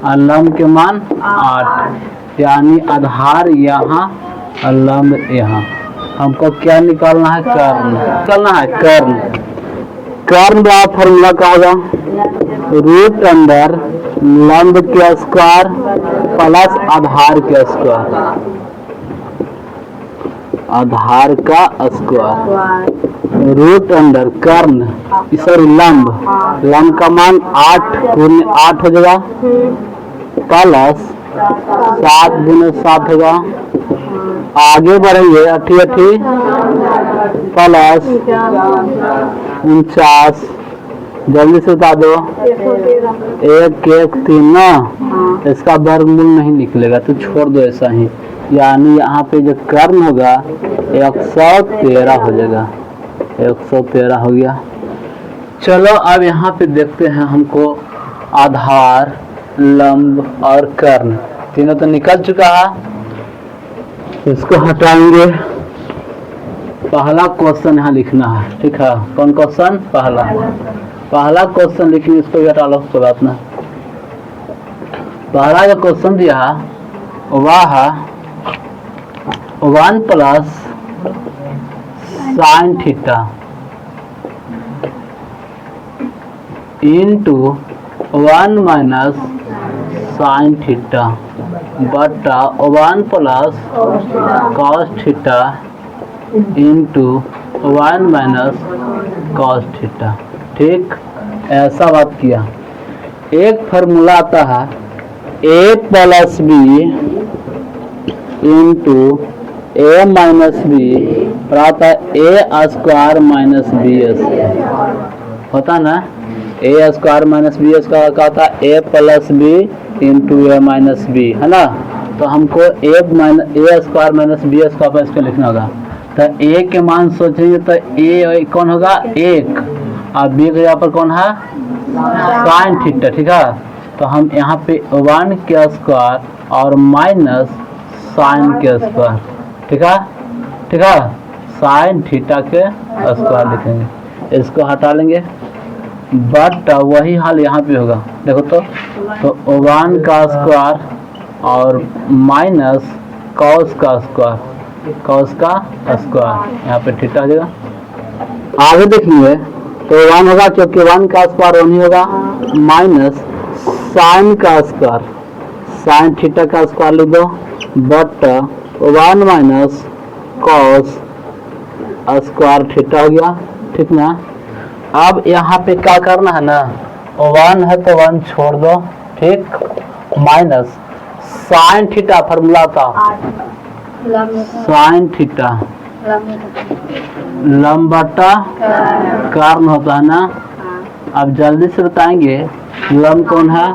और लंब के मान 8, यानी आधार यहाँ और लंब यहाँ। हमको क्या निकालना है? कर्ण निकालना है। कर्ण का फॉर्मूला क्या होगा? रूट अंडर लंब के स्क्वायर प्लस आधार के स्क्वायर, आधार का स्क्वायर रूट अंडर कर्ण सॉरी लंब का मान 8 गुने 8 हो जाएगा प्लस 7 गुने 7 होगा। आगे बढ़ेंगे 88 प्लस 49, जल्दी से बता दो। 113 ना, इसका वर्गमूल नहीं निकलेगा तो छोड़ दो ऐसा ही, यानी यहाँ पे जो कर्ण होगा 113 हो जाएगा। 113 हो गया। चलो अब यहाँ पे देखते हैं, हमको आधार लंब और कर्ण तीनों तो निकल चुका है, इसको हटाएंगे। पहला क्वेश्चन यहाँ लिखना है, ठीक है? कौन क्वेश्चन? पहला क्वेश्चन लिखिए, इसको भी हटा लो, कोई बात ना। पहला जो क्वेश्चन दिया वह 1 plus sine theta into 1 minus sine theta बटा 1 plus cos theta into 1 minus cos theta. ठीक, ऐसा बात किया। एक फार्मूला आता है ए प्लस बी इंटू ए माइनस बी और आता है ए स्क्वायर माइनस बी स्क्वायर, होता ना? ए स्क्वायर माइनस बी स्क्वायर का होता है ए प्लस बी इंटू ए माइनस बी, है ना? तो हमको ए स्क्वायर माइनस बी स्क्वायर पर इसको लिखना होगा। तो ए के मान सोचेंगे तो ए कौन होगा? 1, और बी के यहाँ पर कौन है? साइन थीटा, ठीक है? तो हम यहाँ पे 1 के स्क्वायर और माइनस साइन के स्क्वायर, ठीक है? साइन थीटा के स्क्वायर लिखेंगे, इसको हटा लेंगे। बट वही हाल यहाँ पे होगा, देखो तो 1 का स्क्वायर और माइनस कॉस का स्क्वायर, यहाँ पे थीटा हो जाएगा। आगे देखिए तो 1 होगा, क्योंकि 1 का स्क्वायर 1 ही होगा, माइनस साइन का स्क्वायर, साइन थीटा का स्क्वायर लिख दो, but 1 minus cos square theta हो गया, ठीक ना? अब यहाँ पे क्या करना है ना, 1 है तो 1 छोड़ दो, ठीक? माइनस साइन थीटा फॉर्मूला था, साइन थीटा लंब बटा कर्ण होता है ना? अब जल्दी से बताएंगे, लंब कौन है?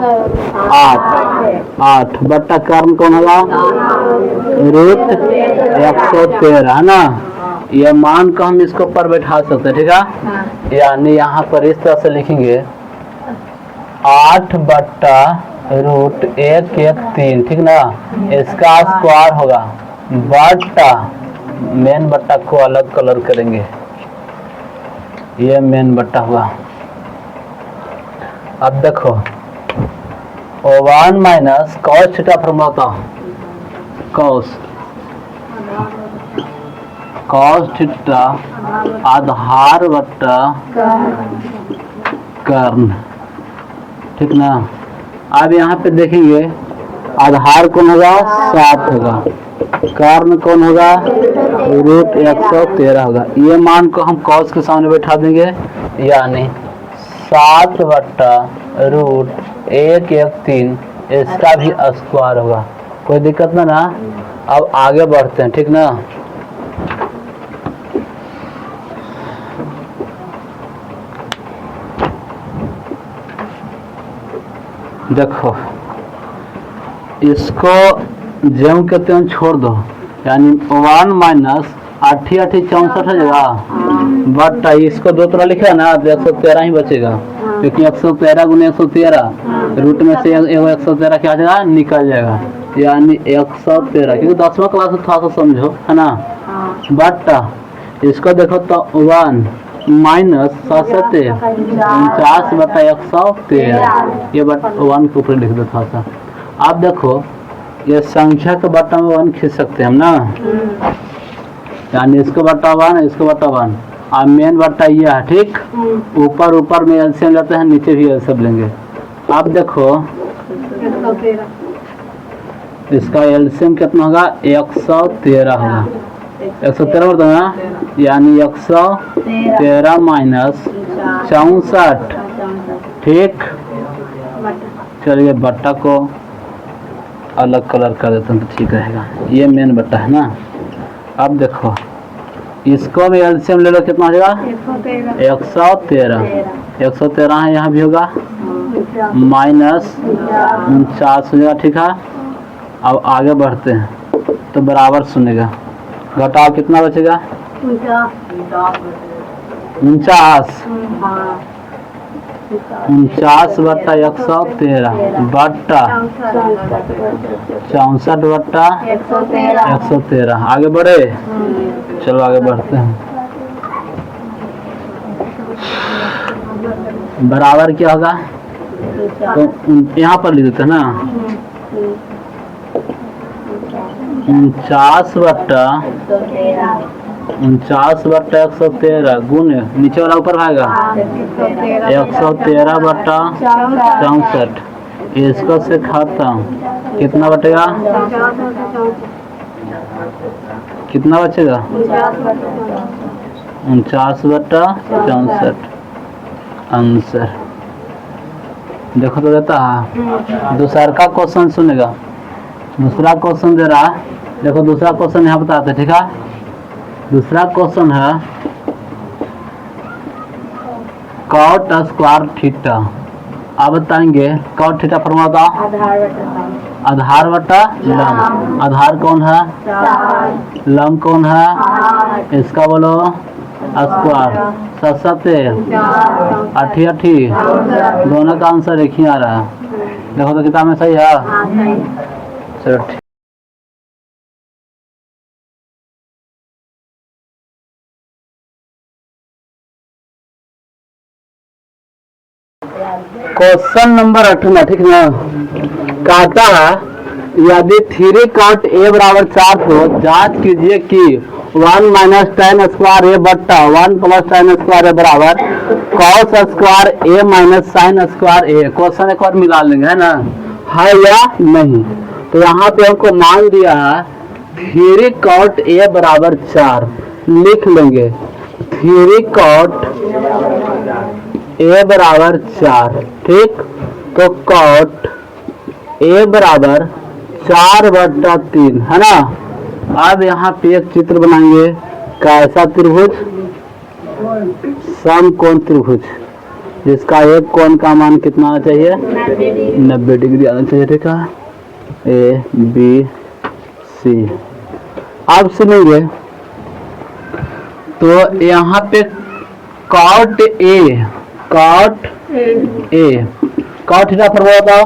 8 बटा कर्ण कौन होगा? रूट 113, है ना? ये मान को हम इसको पर बैठा सकते हैं, ठीक है? यानी यहाँ पर इस तरह से लिखेंगे 8 बट्टा रूट 113, ठीक ना? इसका स्क्वायर होगा बट्टा मेन बट्टा को अलग कलर करेंगे, ये मेन बट्टा हुआ। अब देखो 1 माइनस कॉस थीटा फॉर्मूला होता, कॉस थीटा आधार बट्टा कर्ण, ठीक ना? अब यहाँ पे देखेंगे आधार कौन होगा? 7 होगा, कर्ण कौन होगा? रूट 113 होगा। ये मान को हम कॉस के सामने बैठा देंगे, यानी 7 बट्टा रूट 113, इसका भी स्क्वायर होगा। कोई दिक्कत ना? अब आगे बढ़ते हैं, ठीक ना? देखो इसको जम कहते हैं छोड़ दो, यानी 1 माइनस 8 8 64 हो जाएगा, बट इसको दो तरह लिखा है ना तो 113 ही बचेगा, क्योंकि 113 गुने 113 रूट में से 113 क्या जाएगा, निकल जाएगा, यानी 113, क्योंकि 10वां क्लास में थोड़ा सा समझो है ना। बट इसको देखो तो 1 माइनस 49/113, ये बट 1 के ऊपर लिख दो थोड़ा सा। आप देखो ये संख्या के बट्टा में 1 खींच सकते हैं हम ना, यानी इसको बट्टा 1, इसको बट्टा 1, और मेन बट्टा ये है, ठीक। ऊपर में एलसीएम लेते हैं, नीचे भी एलसीएम लेंगे। आप देखो इसका एलसीएम कितना होगा, 113 होगा, 113 होता है ना, यानी 113 माइनस 64, ठीक। चलिए बट्टा को अलग कलर कर देते हैं तो ठीक रहेगा, ये मेन बट्टा है ना। अब देखो इसको भी एलसीएम ले लो, कितना हो जाएगा, 113 है, यहाँ भी होगा, माइनस 49 हो जाएगा, ठीक है। अब आगे बढ़ते हैं तो बराबर सुनेगा, घटाओ कितना बचेगा, 49, 49/113 बट्टा 64/113। आगे बढ़े, चलो आगे बढ़ते हैं। बराबर क्या होगा, तो यहाँ पर लिख देते हैं ना, 49/113 गुने नीचे वाला ऊपर भागेगा 113/64, इसको से खाता हूँ, कितना बचेगा, कितना बचेगा, 49/64 आंसर। देखो तो देता है। दूसरा का क्वेश्चन सुनेगा, दूसरा क्वेश्चन दे रहा, देखो दूसरा क्वेश्चन यहाँ बताते, ठीक है। दूसरा क्वेश्चन है cot स्क्वायर थीटा। आप बताएंगे cot थीटा फॉर्मूला का, आधार बटा लंब। आधार कौन है, लंब कौन है, इसका बोलो स्क्वायर, 7 7 8 8, दोनों का आंसर एक ही आ रहा है। देखो तो किताब में सही है, चलो ठीक। क्वेश्चन नंबर 8, ठीक ना। कहता है यदि 3 cot a बराबर 4 तो जांच कीजिए कि 1 माइनस tan स्क्वायर a बट्टा 1 प्लस tan स्क्वायर a बराबर cos square a minus sin square a। Question एक बार मिला लेंगे, है ना, है या नहीं। तो यहाँ पे हमको मान दिया है 3 cot a बराबर 4, लिख लेंगे 3 cot a बराबर 4, ठीक। तो cot a बराबर 4/3, है ना। अब यहाँ पे एक चित्र बनाएंगे, कैसा त्रिभुज, समकोण त्रिभुज, जिसका एक कोण का मान कितना आना चाहिए, 90 डिग्री आना चाहिए, ठीक है। A B C। अब सुनेंगे तो यहाँ पे cot A cot theta formula बताओ,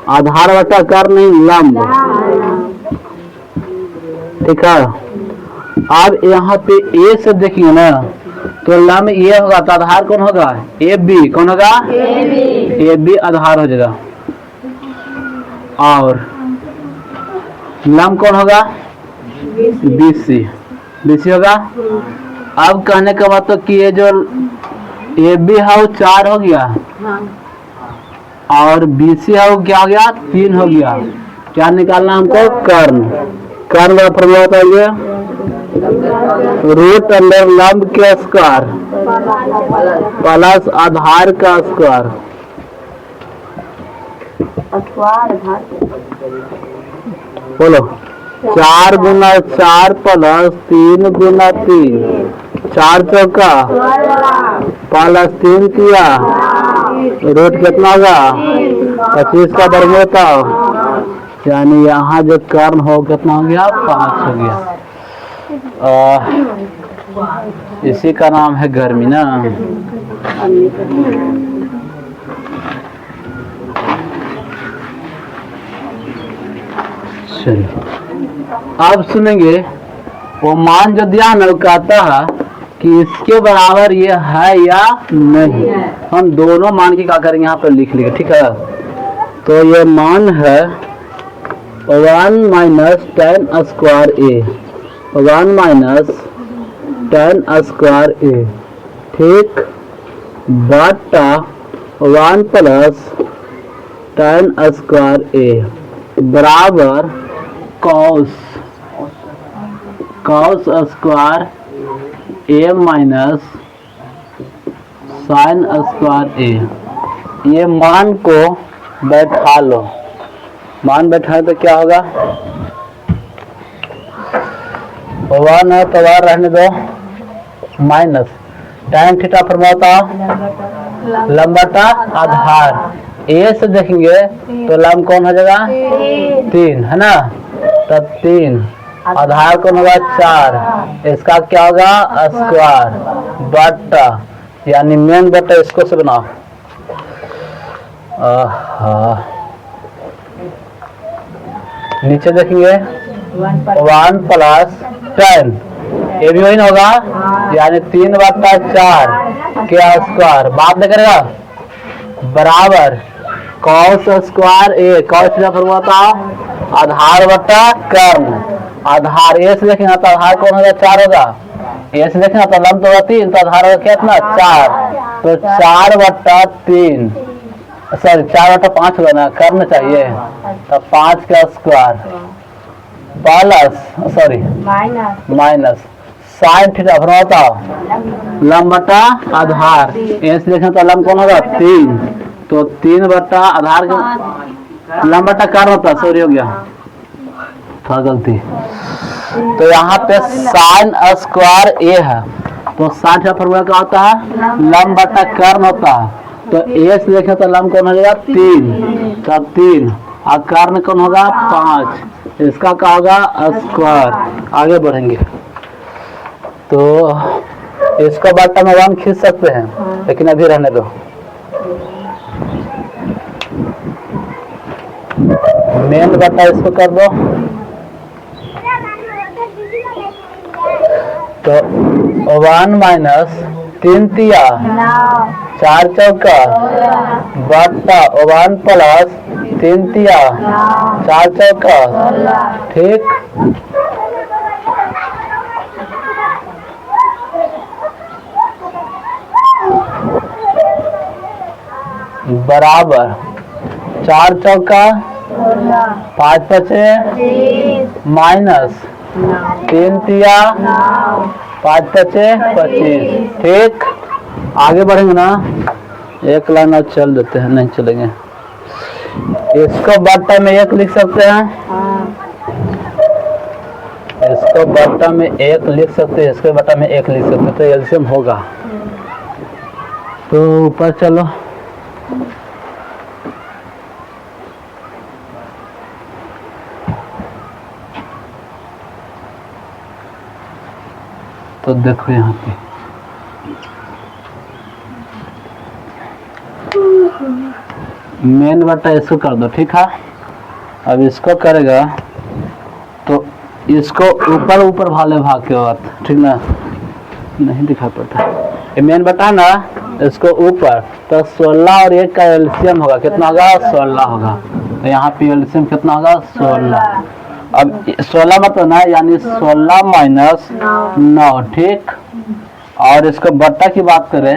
आधार बटा कर नहीं लंब, ठीक है। अब यहाँ पे A से देखिए ना, तो लंब ये होगा तो आधार कौन होगा, AB कौन होगा, AB आधार हो जाएगा, और लंब कौन होगा, BC होगा। अब कहने का मतलब कि ये जो AB है वो 4 हो गया, और BC है वो क्या हो गया, 3 हो गया। क्या निकालना हमको, कर्ण का फॉर्मूला बताइए, रूट अंडर लंब के स्क्वायर प्लस आधार का स्क्वायर। बोलो 4 गुना 4 प्लस 3 गुना 3, 4 चौका प्लस 3 किया, रूट कितना होगा, 25 का वर्ग बताओ, यानी यहाँ जो कर्ण हो कितना हो गया 5 हो गया। इसी का नाम है गर्मी ना। चलिए अब सुनेंगे वो मान जो दिया ना, वो कहता है कि इसके बराबर ये है या नहीं। हम दोनों मान के क्या करेंगे यहाँ पर लिख लेंगे, ठीक है। तो ये मान है 1 माइनस 10 स्क्वायर ए, 1 माइनस 10 स्क्वायर ए, ठीक, बटा 1 प्लस 10 स्क्वायर ए बराबर कॉस स्क्वायर ए माइनस साइन स्क्वायर ए। ये मान को बैठा लो, मान बैठा तो क्या होगा, 1 है तो 1 रहने दो, माइनस tan थीटा फॉर्मूला लंबाटा आधार, ए से देखेंगे तो लंब कौन हो जाएगा 3 है ना, तब 3 आधार कौन होगा 4, इसका क्या होगा स्क्वायर बटा, यानी मेन बटा इसको से बनाओ। नीचे देखेंगे 1 प्लस 10, ये भी वही ना होगा, यानी 3 बटा 4 के स्क्वायर बात नहीं करेगा बराबर कॉस स्क्वायर ए, कॉस का फॉर्मूला था आधार बटा कर्ण, आधार ए से देखेंगे तो आधार कौन होगा 4 होगा, ए से देखेंगे तो लंब तो होगा 3, तो आधार होगा कितना 4, तो 4 बटा 3 सॉरी 4 बटा 5 होगा ना, कर्ण चाहिए तो 5 का square plus sorry minus sine theta formula लंब बटा आधार, ए से देखें तो लंब कौन होगा 3, तो 3 बटा आधार का लंब बटा कर्ण होता, सॉरी हो गया थोड़ा गलती। तो यहाँ पे साइन स्क्वायर ए है, तो साइन का फॉर्मूला क्या होता है लंब बटा कर्ण होता है, तो ए से देखें तो लंब कौन हो जाएगा 3, तो 3 और कर्ण कौन होगा 5, इसका क्या होगा स्क्वायर। आगे बढ़ेंगे तो इसका बट्टा में 1 खींच सकते हैं, लेकिन अभी रहने दो। मेन बट्टा इसको कर दो, तो 1 माइनस 3 तिया 4 चौका बट्टा 1 प्लस 3 तिया 4 चौका, ठीक, बराबर 4 चौका 5 पचे माइनस 3 तिया 5 पचे 25, ठीक। आगे बढ़ेंगे ना, एक लाइन और चल देते हैं, नहीं चलेंगे। इसको बट्टा में 1 लिख सकते हैं, इसको बट्टा में 1 लिख सकते हैं, इसको बट्टा में 1 लिख सकते हैं, तो एलसीएम होगा। तो ऊपर चलो, तो देखो यहाँ पे मेन बट्टा इसको कर दो, ठीक है। अब इसको करेगा तो इसको ऊपर ऊपर वाले भाग के बाद, ठीक ना, नहीं दिखा पड़ता, ये मेन बट्टा ना, इसको ऊपर, तो 16 और 1 का एलसीएम होगा कितना होगा 16 होगा, तो यहाँ पे एलसीएम कितना होगा 16। अब 16 मतलब ना, यानी 16 माइनस 9, ठीक। और इसको बट्टा की बात करें,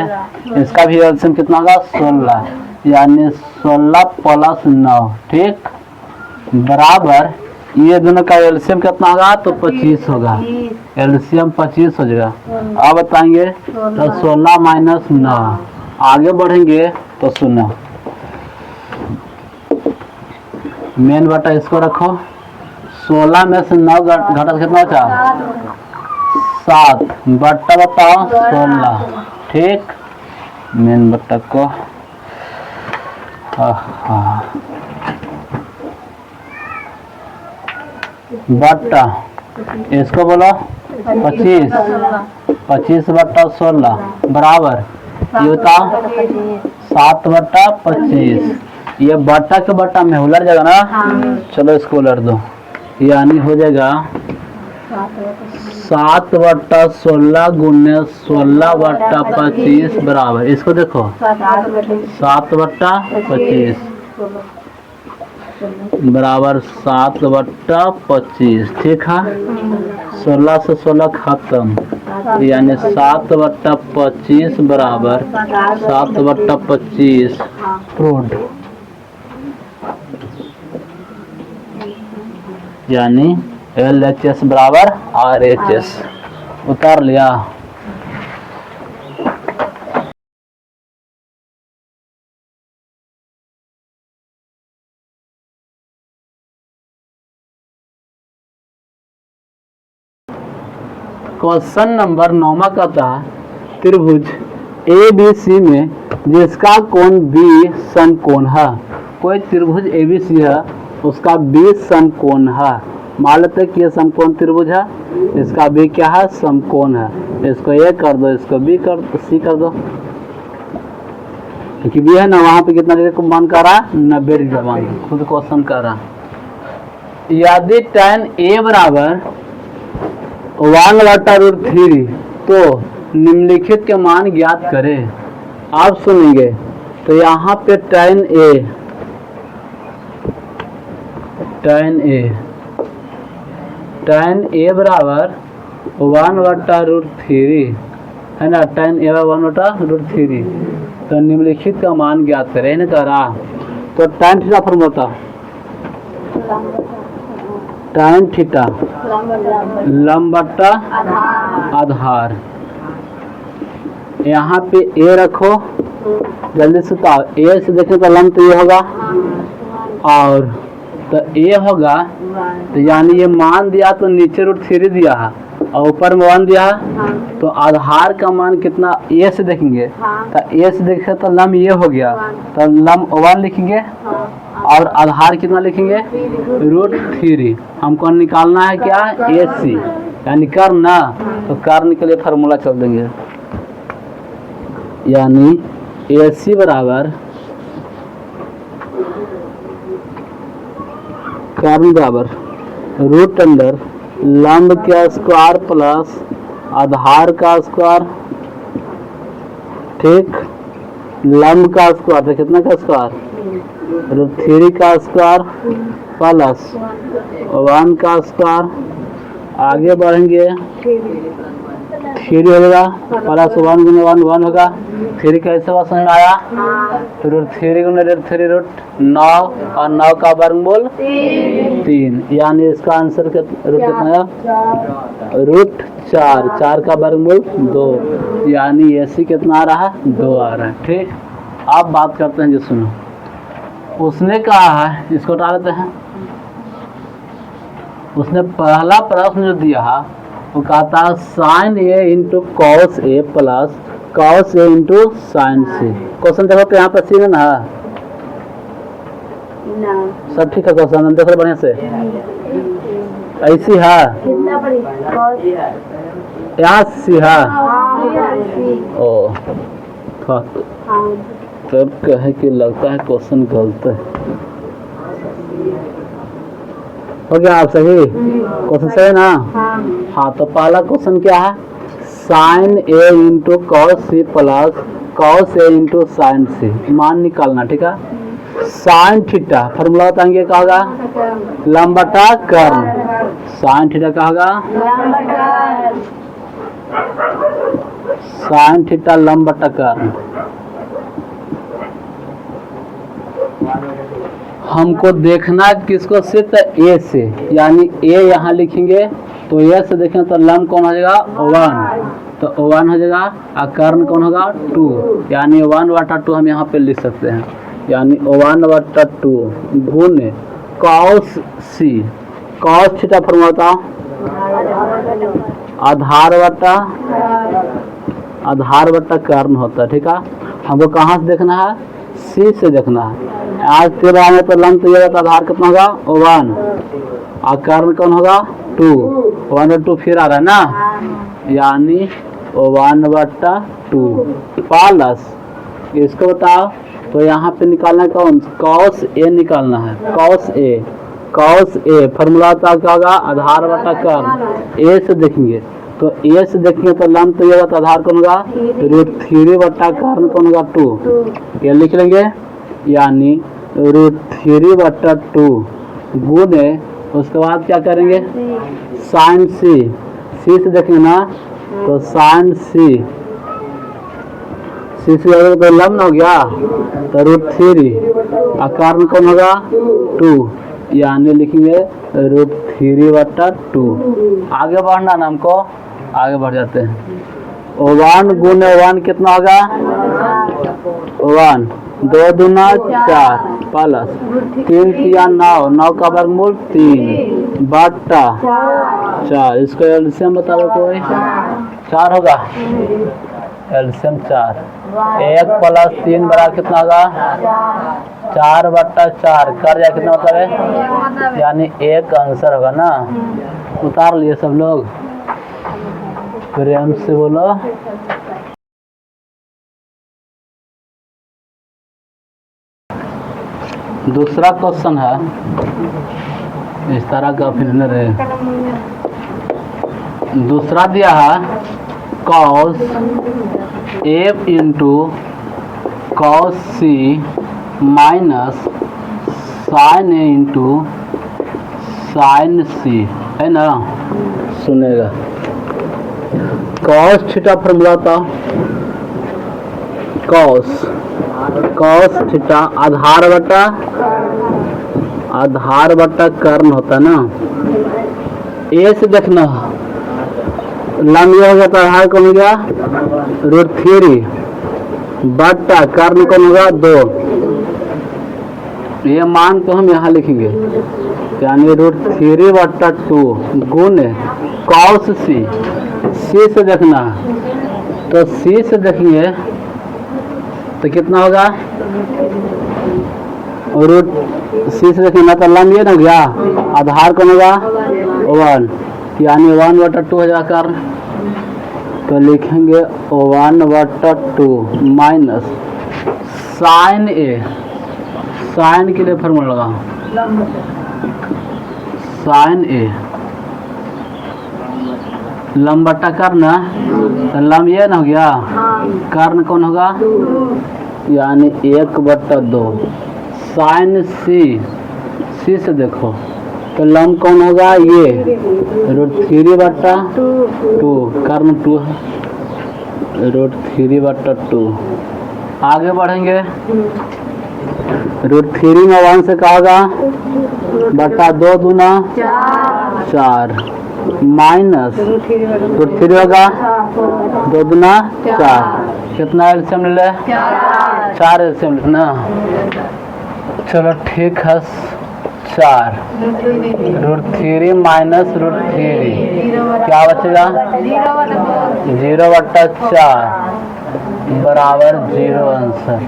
इसका भी एलसीएम कितना होगा 16, यानी 16 प्लस 9, ठीक, बराबर ये दोनों का एलसीएम कितना होगा तो 25 होगा, एलसीएम 25 हो जाएगा। अब बताएंगे तो 16 माइनस 9, आगे बढ़ेंगे तो सुनो, मेन बट्टा इसको रखो, 16 में से 9 घटा कितना बचा 7, बट्टा बताओ 16, ठीक। मेन बट्टा को बट्टा इसको बोलो 25, 25/16 बराबर ये होता 7/25। ये बट्टा के बट्टा में उलट जाएगा ना, चलो इसको उलट दो, यानी हो जाएगा 7/16 गुने 16/25 बराबर, इसको देखो 7/25 बराबर 7/25। ठीक है, 16 से 16 खत्म, यानी 7/25 बराबर 7/25 प्रूव्ड, यानी LHS बराबर RHS। उतार लिया। क्वेश्चन नंबर 9 कहता है त्रिभुज ABC में जिसका कोण B समकोण है। कोई त्रिभुज ABC है, उसका B समकोण है। मान लेते हैं कि ये समकोण त्रिभुज है, इसका B क्या है, समकोण है। इसको A कर दो, इसको B कर दो, C कर दो, क्योंकि B है ना, वहाँ पे कितना डिग्री को मान कर रहा है, 90 डिग्री मान खुद क्वेश्चन कर रहा। यदि tan A बराबर 1/√3 तो निम्नलिखित के मान ज्ञात करें। आप सुनेंगे तो यहाँ पे tan A बराबर 1/√3 है ना, tan A 1/√3 तो निम्नलिखित का मान ज्ञात करें ना करा। तो tan थीटा फॉर्मूला होता tan थीटा लंब बट्टा आधार। यहाँ पे A रखो, जल्दी से बताओ, A से देखें तो लंब तो ये होगा, और तो A होगा, तो यानी ये मान दिया तो नीचे √3 दिया है और ऊपर में 1 दिया है, तो आधार का मान कितना A से देखेंगे, तो A से देखें तो लंब ये हो गया, तो लंब 1 लिखेंगे और आधार कितना लिखेंगे, √3। हमको निकालना है क्या, AC यानी कर्ण ना, तो कर्ण के लिए फार्मूला चल देंगे, यानी AC बराबर कर्ण बराबर √अंडर लंब का स्क्वायर प्लस आधार का स्क्वायर, ठीक, लंब का स्क्वायर तो कितना का स्क्वायर, √3 का स्क्वायर प्लस 1 का स्क्वायर, आगे बढ़ेंगे 3 हो जाएगा प्लस 1 गुने 1 1 होगा, 3 कैसे समझ में आया, √3 गुने √3 9 और 9 का वर्गमूल 3, यानी इसका आंसर कितना है, √4, 4 का वर्गमूल 2, यानी AC कितना आ रहा है, 2 आ रहा है। ठीक, आप बात करते हैं, जो सुनो, उसने कहा है, इसको हटा लेते हैं, उसने पहला प्रश्न जो दिया है वो कहता है sin A into cos A plus cos A into sin C। Question देखो तो यहाँ पर सी है ना, सब ठीक है, क्वेश्चन देखो बढ़िया से, ऐसी है यहाँ सी है, ओ तब कहे कि लगता है क्वेश्चन गलत है। हो गया आप सही, क्वेश्चन सही है ना, हाँ। तो पहला क्वेश्चन क्या है, sin A into cos C plus cos A into sin C, मान निकालना। ठीक है, sin थीटा फॉर्मूला बताएंगे, क्या होगा, लंब बटा कर्ण, sin थीटा क्या होगा, sin थीटा लंब बटा कर्ण। हमको देखना है किसको से, तो A से, यानी A यहाँ लिखेंगे तो A से देखें तो लंब कौन हो जाएगा, 1, तो 1 हो जाएगा, और कर्ण कौन होगा, 2, यानी 1/2 हम यहाँ पे लिख सकते हैं, यानी 1/2 गुने cos C, cos theta formula होता आधार बटा कर्ण होता है। ठीक है, हमको कहाँ से देखना है, C से देखना है। आज 13 में तो लंब तो आधार कितना होगा, 1, और कर्ण कौन होगा 2, 1/2 फिर आ रहा है ना, यानी 1/2 प्लस इसको बताओ। तो यहाँ पे निकालना है कौन, cos A निकालना है, cos A फॉर्मूला क्या होगा, आधार बटा कर्ण। A से देखेंगे तो A से देखेंगे तो लंब तो ये होगा, तो आधार कौन होगा √3 बटा कर्ण कौन होगा 2, ये लिख लेंगे, यानी √3 बटा 2 गुणे उसके बाद क्या करेंगे साइन C से देखेंगे ना, तो साइन C से तो लंब हो गया, तो √3 और कर्ण कौन होगा 2, यानी लिखेंगे √3 बटा 2। आगे बढ़ना ना हमको, आगे बढ़ जाते हैं। 1 गुने 1 कितना होगा 1, 2 दूना 4 प्लस 3 3 9, 9 का वर्गमूल 3 बटा 4, इसको एलसीएम बता दो कोई, 4 होगा, एलसीएम 4, 1 प्लस 3 बराबर कितना होगा 4 बटा 4, कर जाए कितना मतलब है, यानी 1 आंसर होगा ना। उतार लिए सब लोग, प्रेम से बोलो। दूसरा क्वेश्चन है इस तरह का, फिर न रहे, दूसरा दिया है cos A into cos C minus sin A into sin C, है ना, सुनेगा। cos थीटा फॉर्मूला था, cos थीटा आधार बटा कर्ण होता है ना। ए से देखना लंब हो गया तो आधार कौन हो गया √3 बटा कर्ण कौन होगा 2, ये मान को हम यहाँ लिखेंगे, यानी √3 बटा 2 गुणे cos C से देखना, तो C से देखेंगे तो कितना होगा √C से देखेंगे तो लंब ये ना गया, आधार कौन होगा 1, यानी 1/2 हो जाएगा कर्ण, तो लिखेंगे 1/2 माइनस साइन A, साइन के लिए फॉर्मूला लगा साइन A लंब बटा कर्ण, तो लंब ये ना हो गया, कर्ण कौन होगा यानी 1/2 साइन C से देखो तो लंब कौन होगा ये √3 बटा 2, कर्ण 2 है, √3 बटा 2। आगे बढ़ेंगे, √3 में 1 से क्या होगा बटा 2 दूना 4 माइनस √3 होगा 2 दूना 4, कितना एलसीएम ले 4 एलसीएम लिखना, चलो ठीक है 4 √3 माइनस √3 क्या बचेगा 0/4 बराबर 0 आंसर।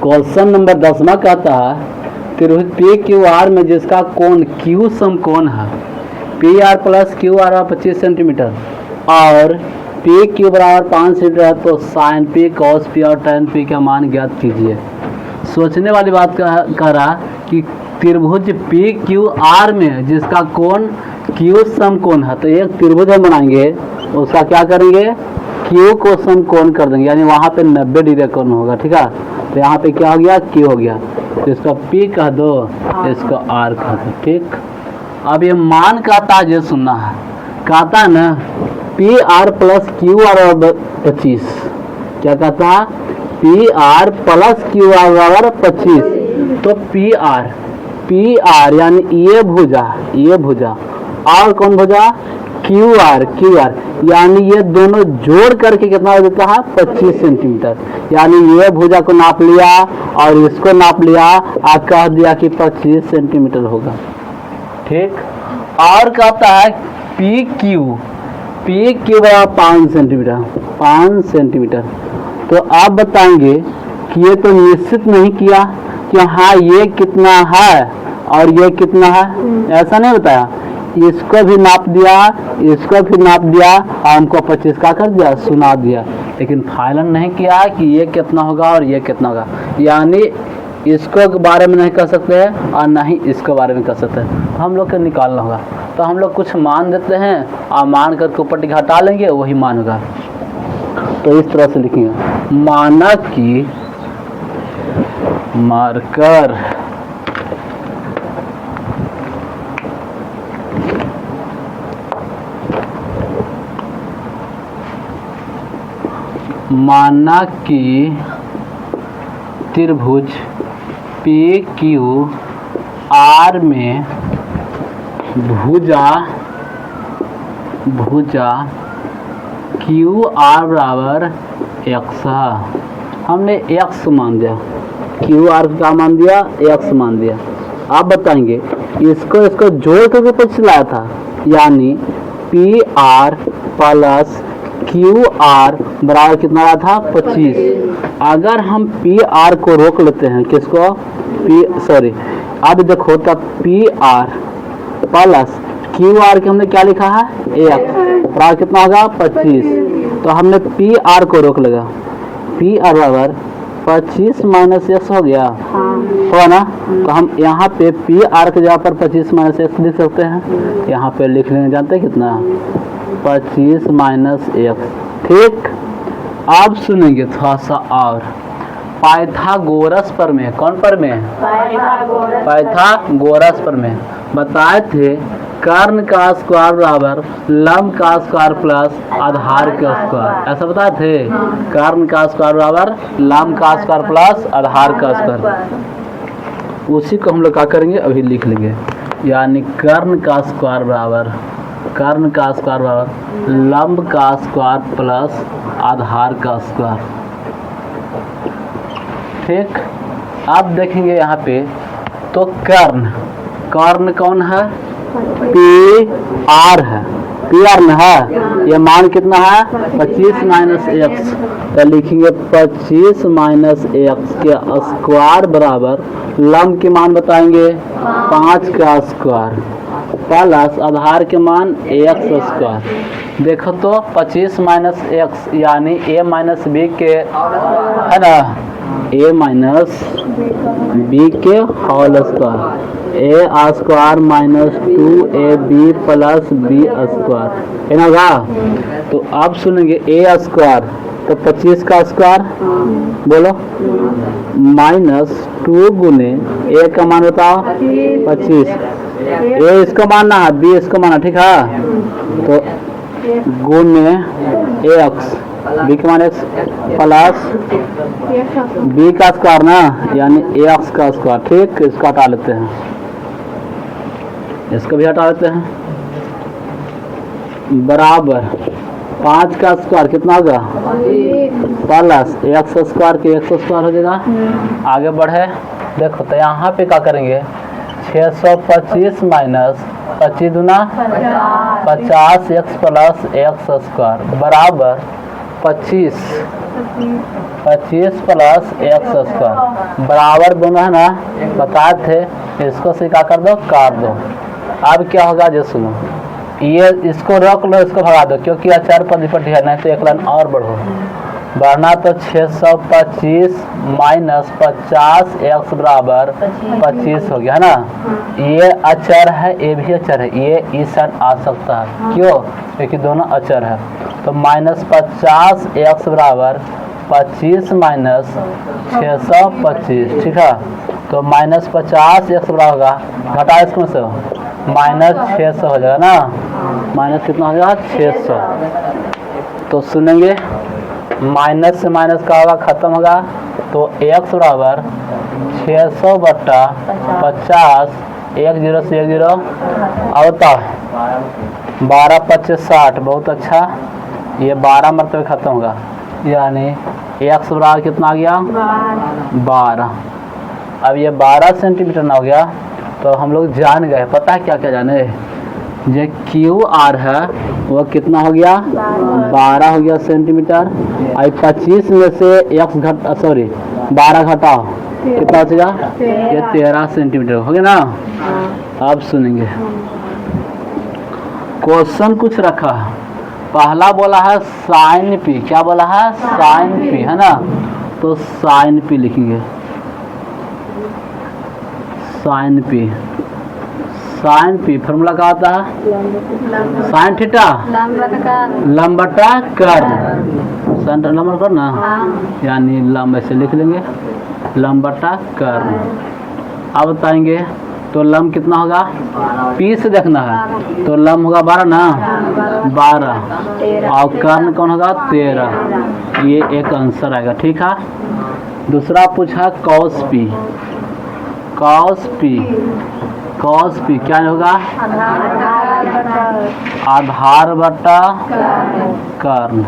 क्वेश्चन नंबर 10वां कहता है त्रिभुज PQR में जिसका कोण Q सम कोण है, PR प्लस QR 25 सेंटीमीटर और PQ बराबर 5 सेंटीमीटर है, तो साइन P cos P और tan P का मान ज्ञात कीजिए। सोचने वाली बात कह रहा कि त्रिभुज PQR में जिसका कोण Q सम कोण है, तो एक त्रिभुज हम बनाएंगे, उसका क्या करेंगे Q को सम कोण कर देंगे, यानी वहाँ पे 90 डिग्री कोण होगा, ठीक है। तो यहाँ पे क्या हो गया Q हो गया, तो इसको P कह दो, इसको R कह दो, ठीक। अब ये मान कहता है, जो सुनना है, कहता है ना PR प्लस QR 25, क्या कहता है PR प्लस QR बराबर 25, तो PR यानी ये भुजा और कौन भुजा QR यानी ये दोनों जोड़ करके कितना हो जाता है 25 सेंटीमीटर, यानी ये भुजा को नाप लिया और इसको नाप लिया और कह दिया कि 25 सेंटीमीटर होगा, ठीक। और कहता है PQ पी क्यू बराबर 5 सेंटीमीटर, 5 सेंटीमीटर। तो आप बताएंगे कि ये तो निश्चित नहीं किया कि हाँ ये कितना है और ये कितना है, ऐसा नहीं बताया। इसको भी नाप दिया, इसको भी नाप दिया और हमको 25 का कर दिया, सुना दिया, लेकिन फाइनल नहीं किया कि ये कितना होगा और ये कितना होगा। यानी इसको के बारे में नहीं कर सकते हैं और ना ही इसके बारे में कर सकते हैं, हम लोग को निकालना होगा। तो हम लोग कुछ मान देते हैं और मान करके ऊपर घटा लेंगे, वही मान होगा। तो इस तरह से लिखेंगे, माना कि मार्कर माना कि त्रिभुज पी क्यू आर में भुजा क्यू आर बराबर एक्स है। हमने एक्स मान दिया, क्यू आर का मान दिया, एक्स मान दिया। आप बताएंगे इसको जोड़ करके कुछ लाया था, यानी P R plus Q R बराबर कितना आया था, 25। अगर हम पी आर को रोक लेते हैं, किसको, अब देखो तब P R plus Q R के हमने क्या लिखा है, एक्स बराबर कितना होगा, 25। तो हमने पी आर को रोक लेगा, पी आर बराबर 25 माइनस एक्स हो गया, हो ना। तो हम यहाँ पे पी आर के जगह पर 25 माइनस एक्स लिख सकते हैं। यहाँ पे लिख लेंगे, जानते हैं कितना, 25 माइनस एक्स। ठीक, अब सुनेंगे थोड़ा सा और। पाइथागोरस पर में, कौन पर में, पाइथागोरस पर में बताए थे कर्ण का स्क्वायर बराबर लंब का स्क्वायर प्लस आधार का स्क्वायर, ऐसा बताए थे। कर्ण का स्क्वायर बराबर लंब का स्क्वायर प्लस आधार का स्क्वायर। उसी को हम लोग क्या करेंगे, अभी लिख लेंगे, यानी कर्ण का स्क्वायर बराबर लंब का स्क्वायर प्लस आधार का स्क्वायर। ठीक, आप देखेंगे यहाँ पे तो कर्ण कौन है, पी आर है, पी आर में है, ये मान कितना है, 25 माइनस एक्स। तो लिखेंगे 25 माइनस एक्स के स्क्वायर बराबर लंब के मान बताएंगे 5 का स्क्वायर प्लस आधार के मान एक्स स्क्वायर। देखो तो 25 माइनस एक्स यानी ए माइनस बी के, है ना, ए माइनस बी के whole square, A square minus 2ab plus B square, है ना होगा। तो आप सुनेंगे ए स्क्वायर तो 25 का स्क्वायर बोलो माइनस 2 गुने ए का मान बताओ 25, ए इसको मानना है, बी इसको मानना, ठीक है। तो गुने एक्स, बी का मान एक्स प्लस बी का स्क्वायर ना, यानी एक्स का स्क्वायर। ठीक, इसको हटा लेते हैं, इसको भी हटा लेते हैं, बराबर 5 का स्क्वायर कितना होगा, प्लस एक्स स्क्वायर के एक्स स्क्वायर हो जाएगा। आगे बढ़े, देखो तो यहाँ पे क्या करेंगे, 625 माइनस 25 दूना 50 एक्स प्लस एक्स स्क्वायर बराबर 25 प्लस एक्स स्क्वायर बराबर दोनों, है ना, बताए थे। इसको से क्या कर दो, काट दो। अब क्या होगा, जो सुनो, ये इसको रख लो, इसको भगा दो, क्योंकि अचार पर निपट है, नहीं तो एक लाइन और बढ़ना। तो 625 माइनस 50 एक्स बराबर 25 हो गया, है ना। ये अचर है, ये भी अचर है, ये इस साइड आ सकता है, क्यों, क्योंकि दोनों अचर है। तो माइनस 50 एक्स बराबर 25 माइनस 625, ठीक है। तो माइनस 50 एक्स बराबर होगा, घटा इसमें से माइनस 600 हो जाएगा ना, माइनस कितना हो जाएगा, 600। तो सुनेंगे माइनस से माइनस का होगा, खत्म होगा। तो एक्स बराबर 600 बट्टा 50, 1 0 से 1 0 आवता 12 25 60, बहुत अच्छा। ये 12 मरतबे खत्म होगा, यानी एक्स बराबर कितना आ गया, 12। अब ये 12 सेंटीमीटर ना हो गया, तो हम लोग जान गए, पता है क्या क्या जाने, जो क्यू आर है वो कितना हो गया 12 हो गया सेंटीमीटर। और 25 में से एक्स घटा 12 घटाओ कितना बचेगा ये 13 सेंटीमीटर हो गया ना। अब सुनेंगे क्वेश्चन कुछ रखा है। पहला बोला है साइन पी, क्या बोला है साइन पी है ना, तो साइन पी लिखेंगे sine P. Sine P formula क्या होता है साइन थीटा लंब बटा कर्न, साइन लंब कर्न ना यानी लंब ऐसे लिख लेंगे लंब बटा कर्न। अब बताएंगे तो लंब कितना होगा पी से देखना है तो लंब होगा 12 ना 12 और कर्ण कौन होगा 13। ये एक आंसर आएगा ठीक है। दूसरा पूछा cos P, cos P cos P क्या होगा आधार बटा कर्ण।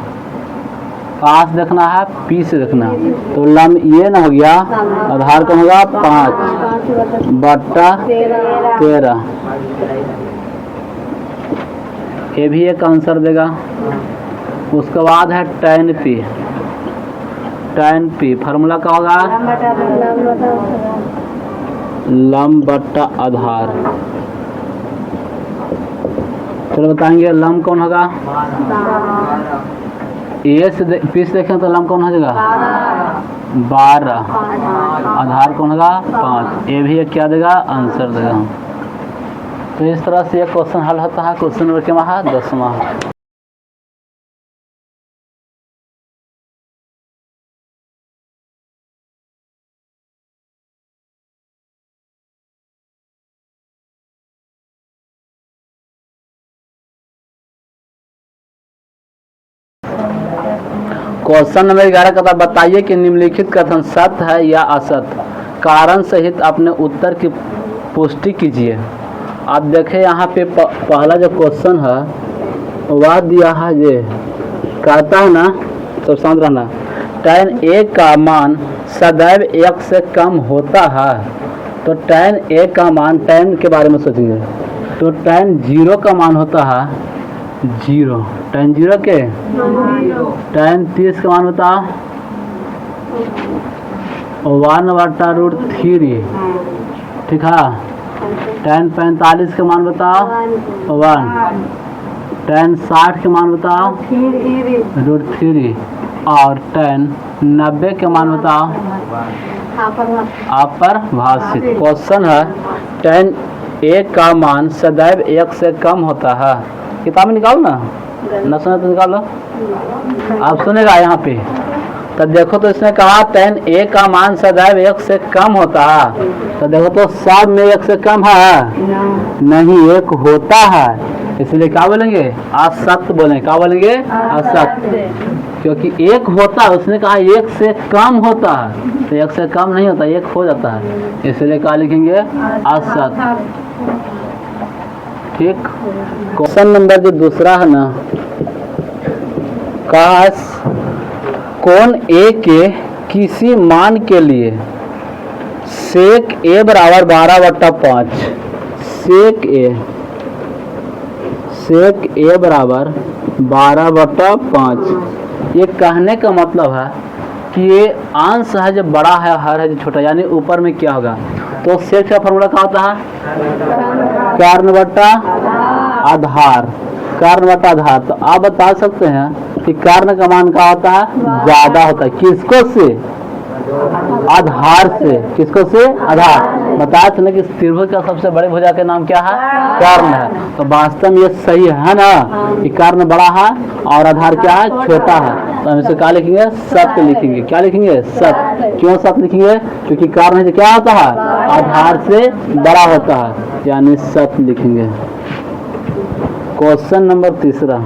कहाँ से देखना है पी से देखना तो लंब ये ना हो गया आधार कौन होगा 5 बटा 13। ये भी एक आंसर देगा। उसके बाद है tan P, tan P formula क्या होगा लंब बटा आधार। चलो बताएंगे लंब कौन होगा ए से पी से देखें तो लंब कौन हो जाएगा 12 आधार कौन होगा 5। ये भी एक क्या देगा आंसर देगा। तो इस तरह से ये क्वेश्चन हल होता है। क्वेश्चन नंबर क्या है 10वां। क्वेश्चन नंबर 11 का था बताइए कि निम्नलिखित कथन सत्य है या असत्य, कारण सहित अपने उत्तर की पुष्टि कीजिए। आप देखें यहाँ पे पहला जो क्वेश्चन है वह दिया है ये कहता है ना तो शांत रहना tan a का मान सदैव 1 से कम होता है। तो tan a का मान tan के बारे में सोचेंगे तो tan 0 का मान होता है 0, tan 0 के tan 30 का मान बताओ 1/√3 ठीक है। tan 45 का मान बताओ 1, tan 60 के मान बताओ √3 और tan 90 के मान बताओ अपरिभाषित। क्वेश्चन है tan a का मान सदैव 1 से कम होता है। किताब में निकालो ना सुने तो निकालो आप सुनेगा यहाँ पे। तो देखो तो इसने कहा tan a का मान सदैव 1 से कम होता है। तो देखो तो सब में 1 से कम है नहीं 1 होता है, इसलिए क्या बोलेंगे असत्य बोलेंगे। क्या बोलेंगे असत्य, क्योंकि 1 होता है उसने कहा 1 से कम होता है तो 1 से कम नहीं होता 1 हो जाता है, इसलिए क्या लिखेंगे असत्य ठीक। क्वेश्चन नंबर जो दूसरा है ना कहा कोण ए के किसी मान के लिए सेक ए बराबर 12/5, सेक ए बराबर 12/5। ये कहने का मतलब है कि ये अंश है जो बड़ा है हर है जो छोटा, यानी ऊपर में क्या होगा तो सेक का फॉर्मूला क्या होता है कर्ण बटा आधार, कर्ण बटा आधार। तो आप बता सकते हैं कि कर्ण का मान क्या होता है ज्यादा होता है किसको से आधार से, किसको से आधार। बताया था ना कि त्रिभुज का सबसे बड़े भुजा के नाम क्या है कर्ण है। तो वास्तव में ये सही है ना कि कर्ण बड़ा है और आधार क्या है छोटा है। तो हम इसे क्या लिखेंगे सत्य लिखेंगे। क्या लिखेंगे सत्य। क्यों सत्य लिखेंगे क्योंकि कर्ण क्या होता है आधार से बड़ा होता है, यानी सत्य लिखेंगे। क्वेश्चन नंबर तीसरा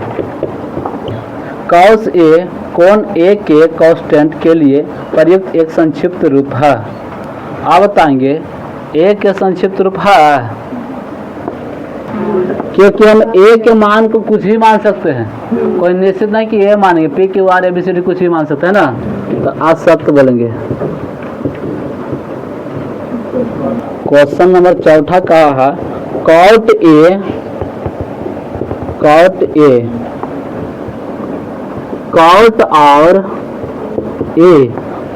कॉस ए कोण ए के कांस्टेंट के लिए प्रयुक्त एक संक्षिप्त रूप है। आप बताएंगे ए के संक्षिप्त रूप है क्योंकि हम ए के मान को कुछ भी मान सकते हैं, कोई निश्चित नहीं कि ए मानेंगे पी क्यू आर ABCD कुछ भी मान सकते हैं ना। तो आज सत्य बोलेंगे। क्वेश्चन नंबर 4 कहा है cot A cot A, cot और ए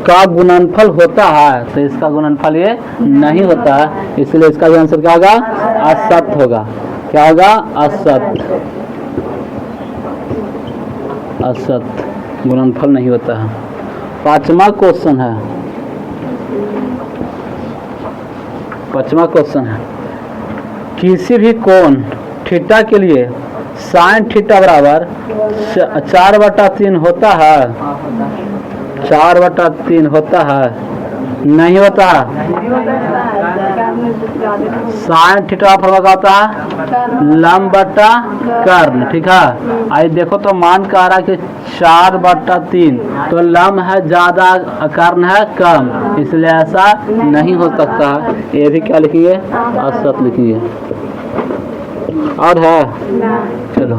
का गुणनफल होता है, तो इसका गुणनफल ये नहीं होता है, इसलिए इसका भी आंसर क्या होगा, असत होगा। क्या होगा, असत, असत, गुणनफल नहीं होता है। 5वां क्वेश्चन है, 5वां क्वेश्चन है, किसी भी कोण थीटा के लिए साइन थीटा बराबर 4/3 होता है, 4/3 होता है, नहीं होता है। साइन थीटा फॉर्मूला क्या होता है, लंब बटा कर्ण, ठीक है। आई देखो तो मान कह रहा है कि 4/3, तो लंब है ज्यादा, कर्ण है कम, इसलिए ऐसा नहीं हो सकता। ये भी क्या लिखिए, असत लिखिए। और है, चलो।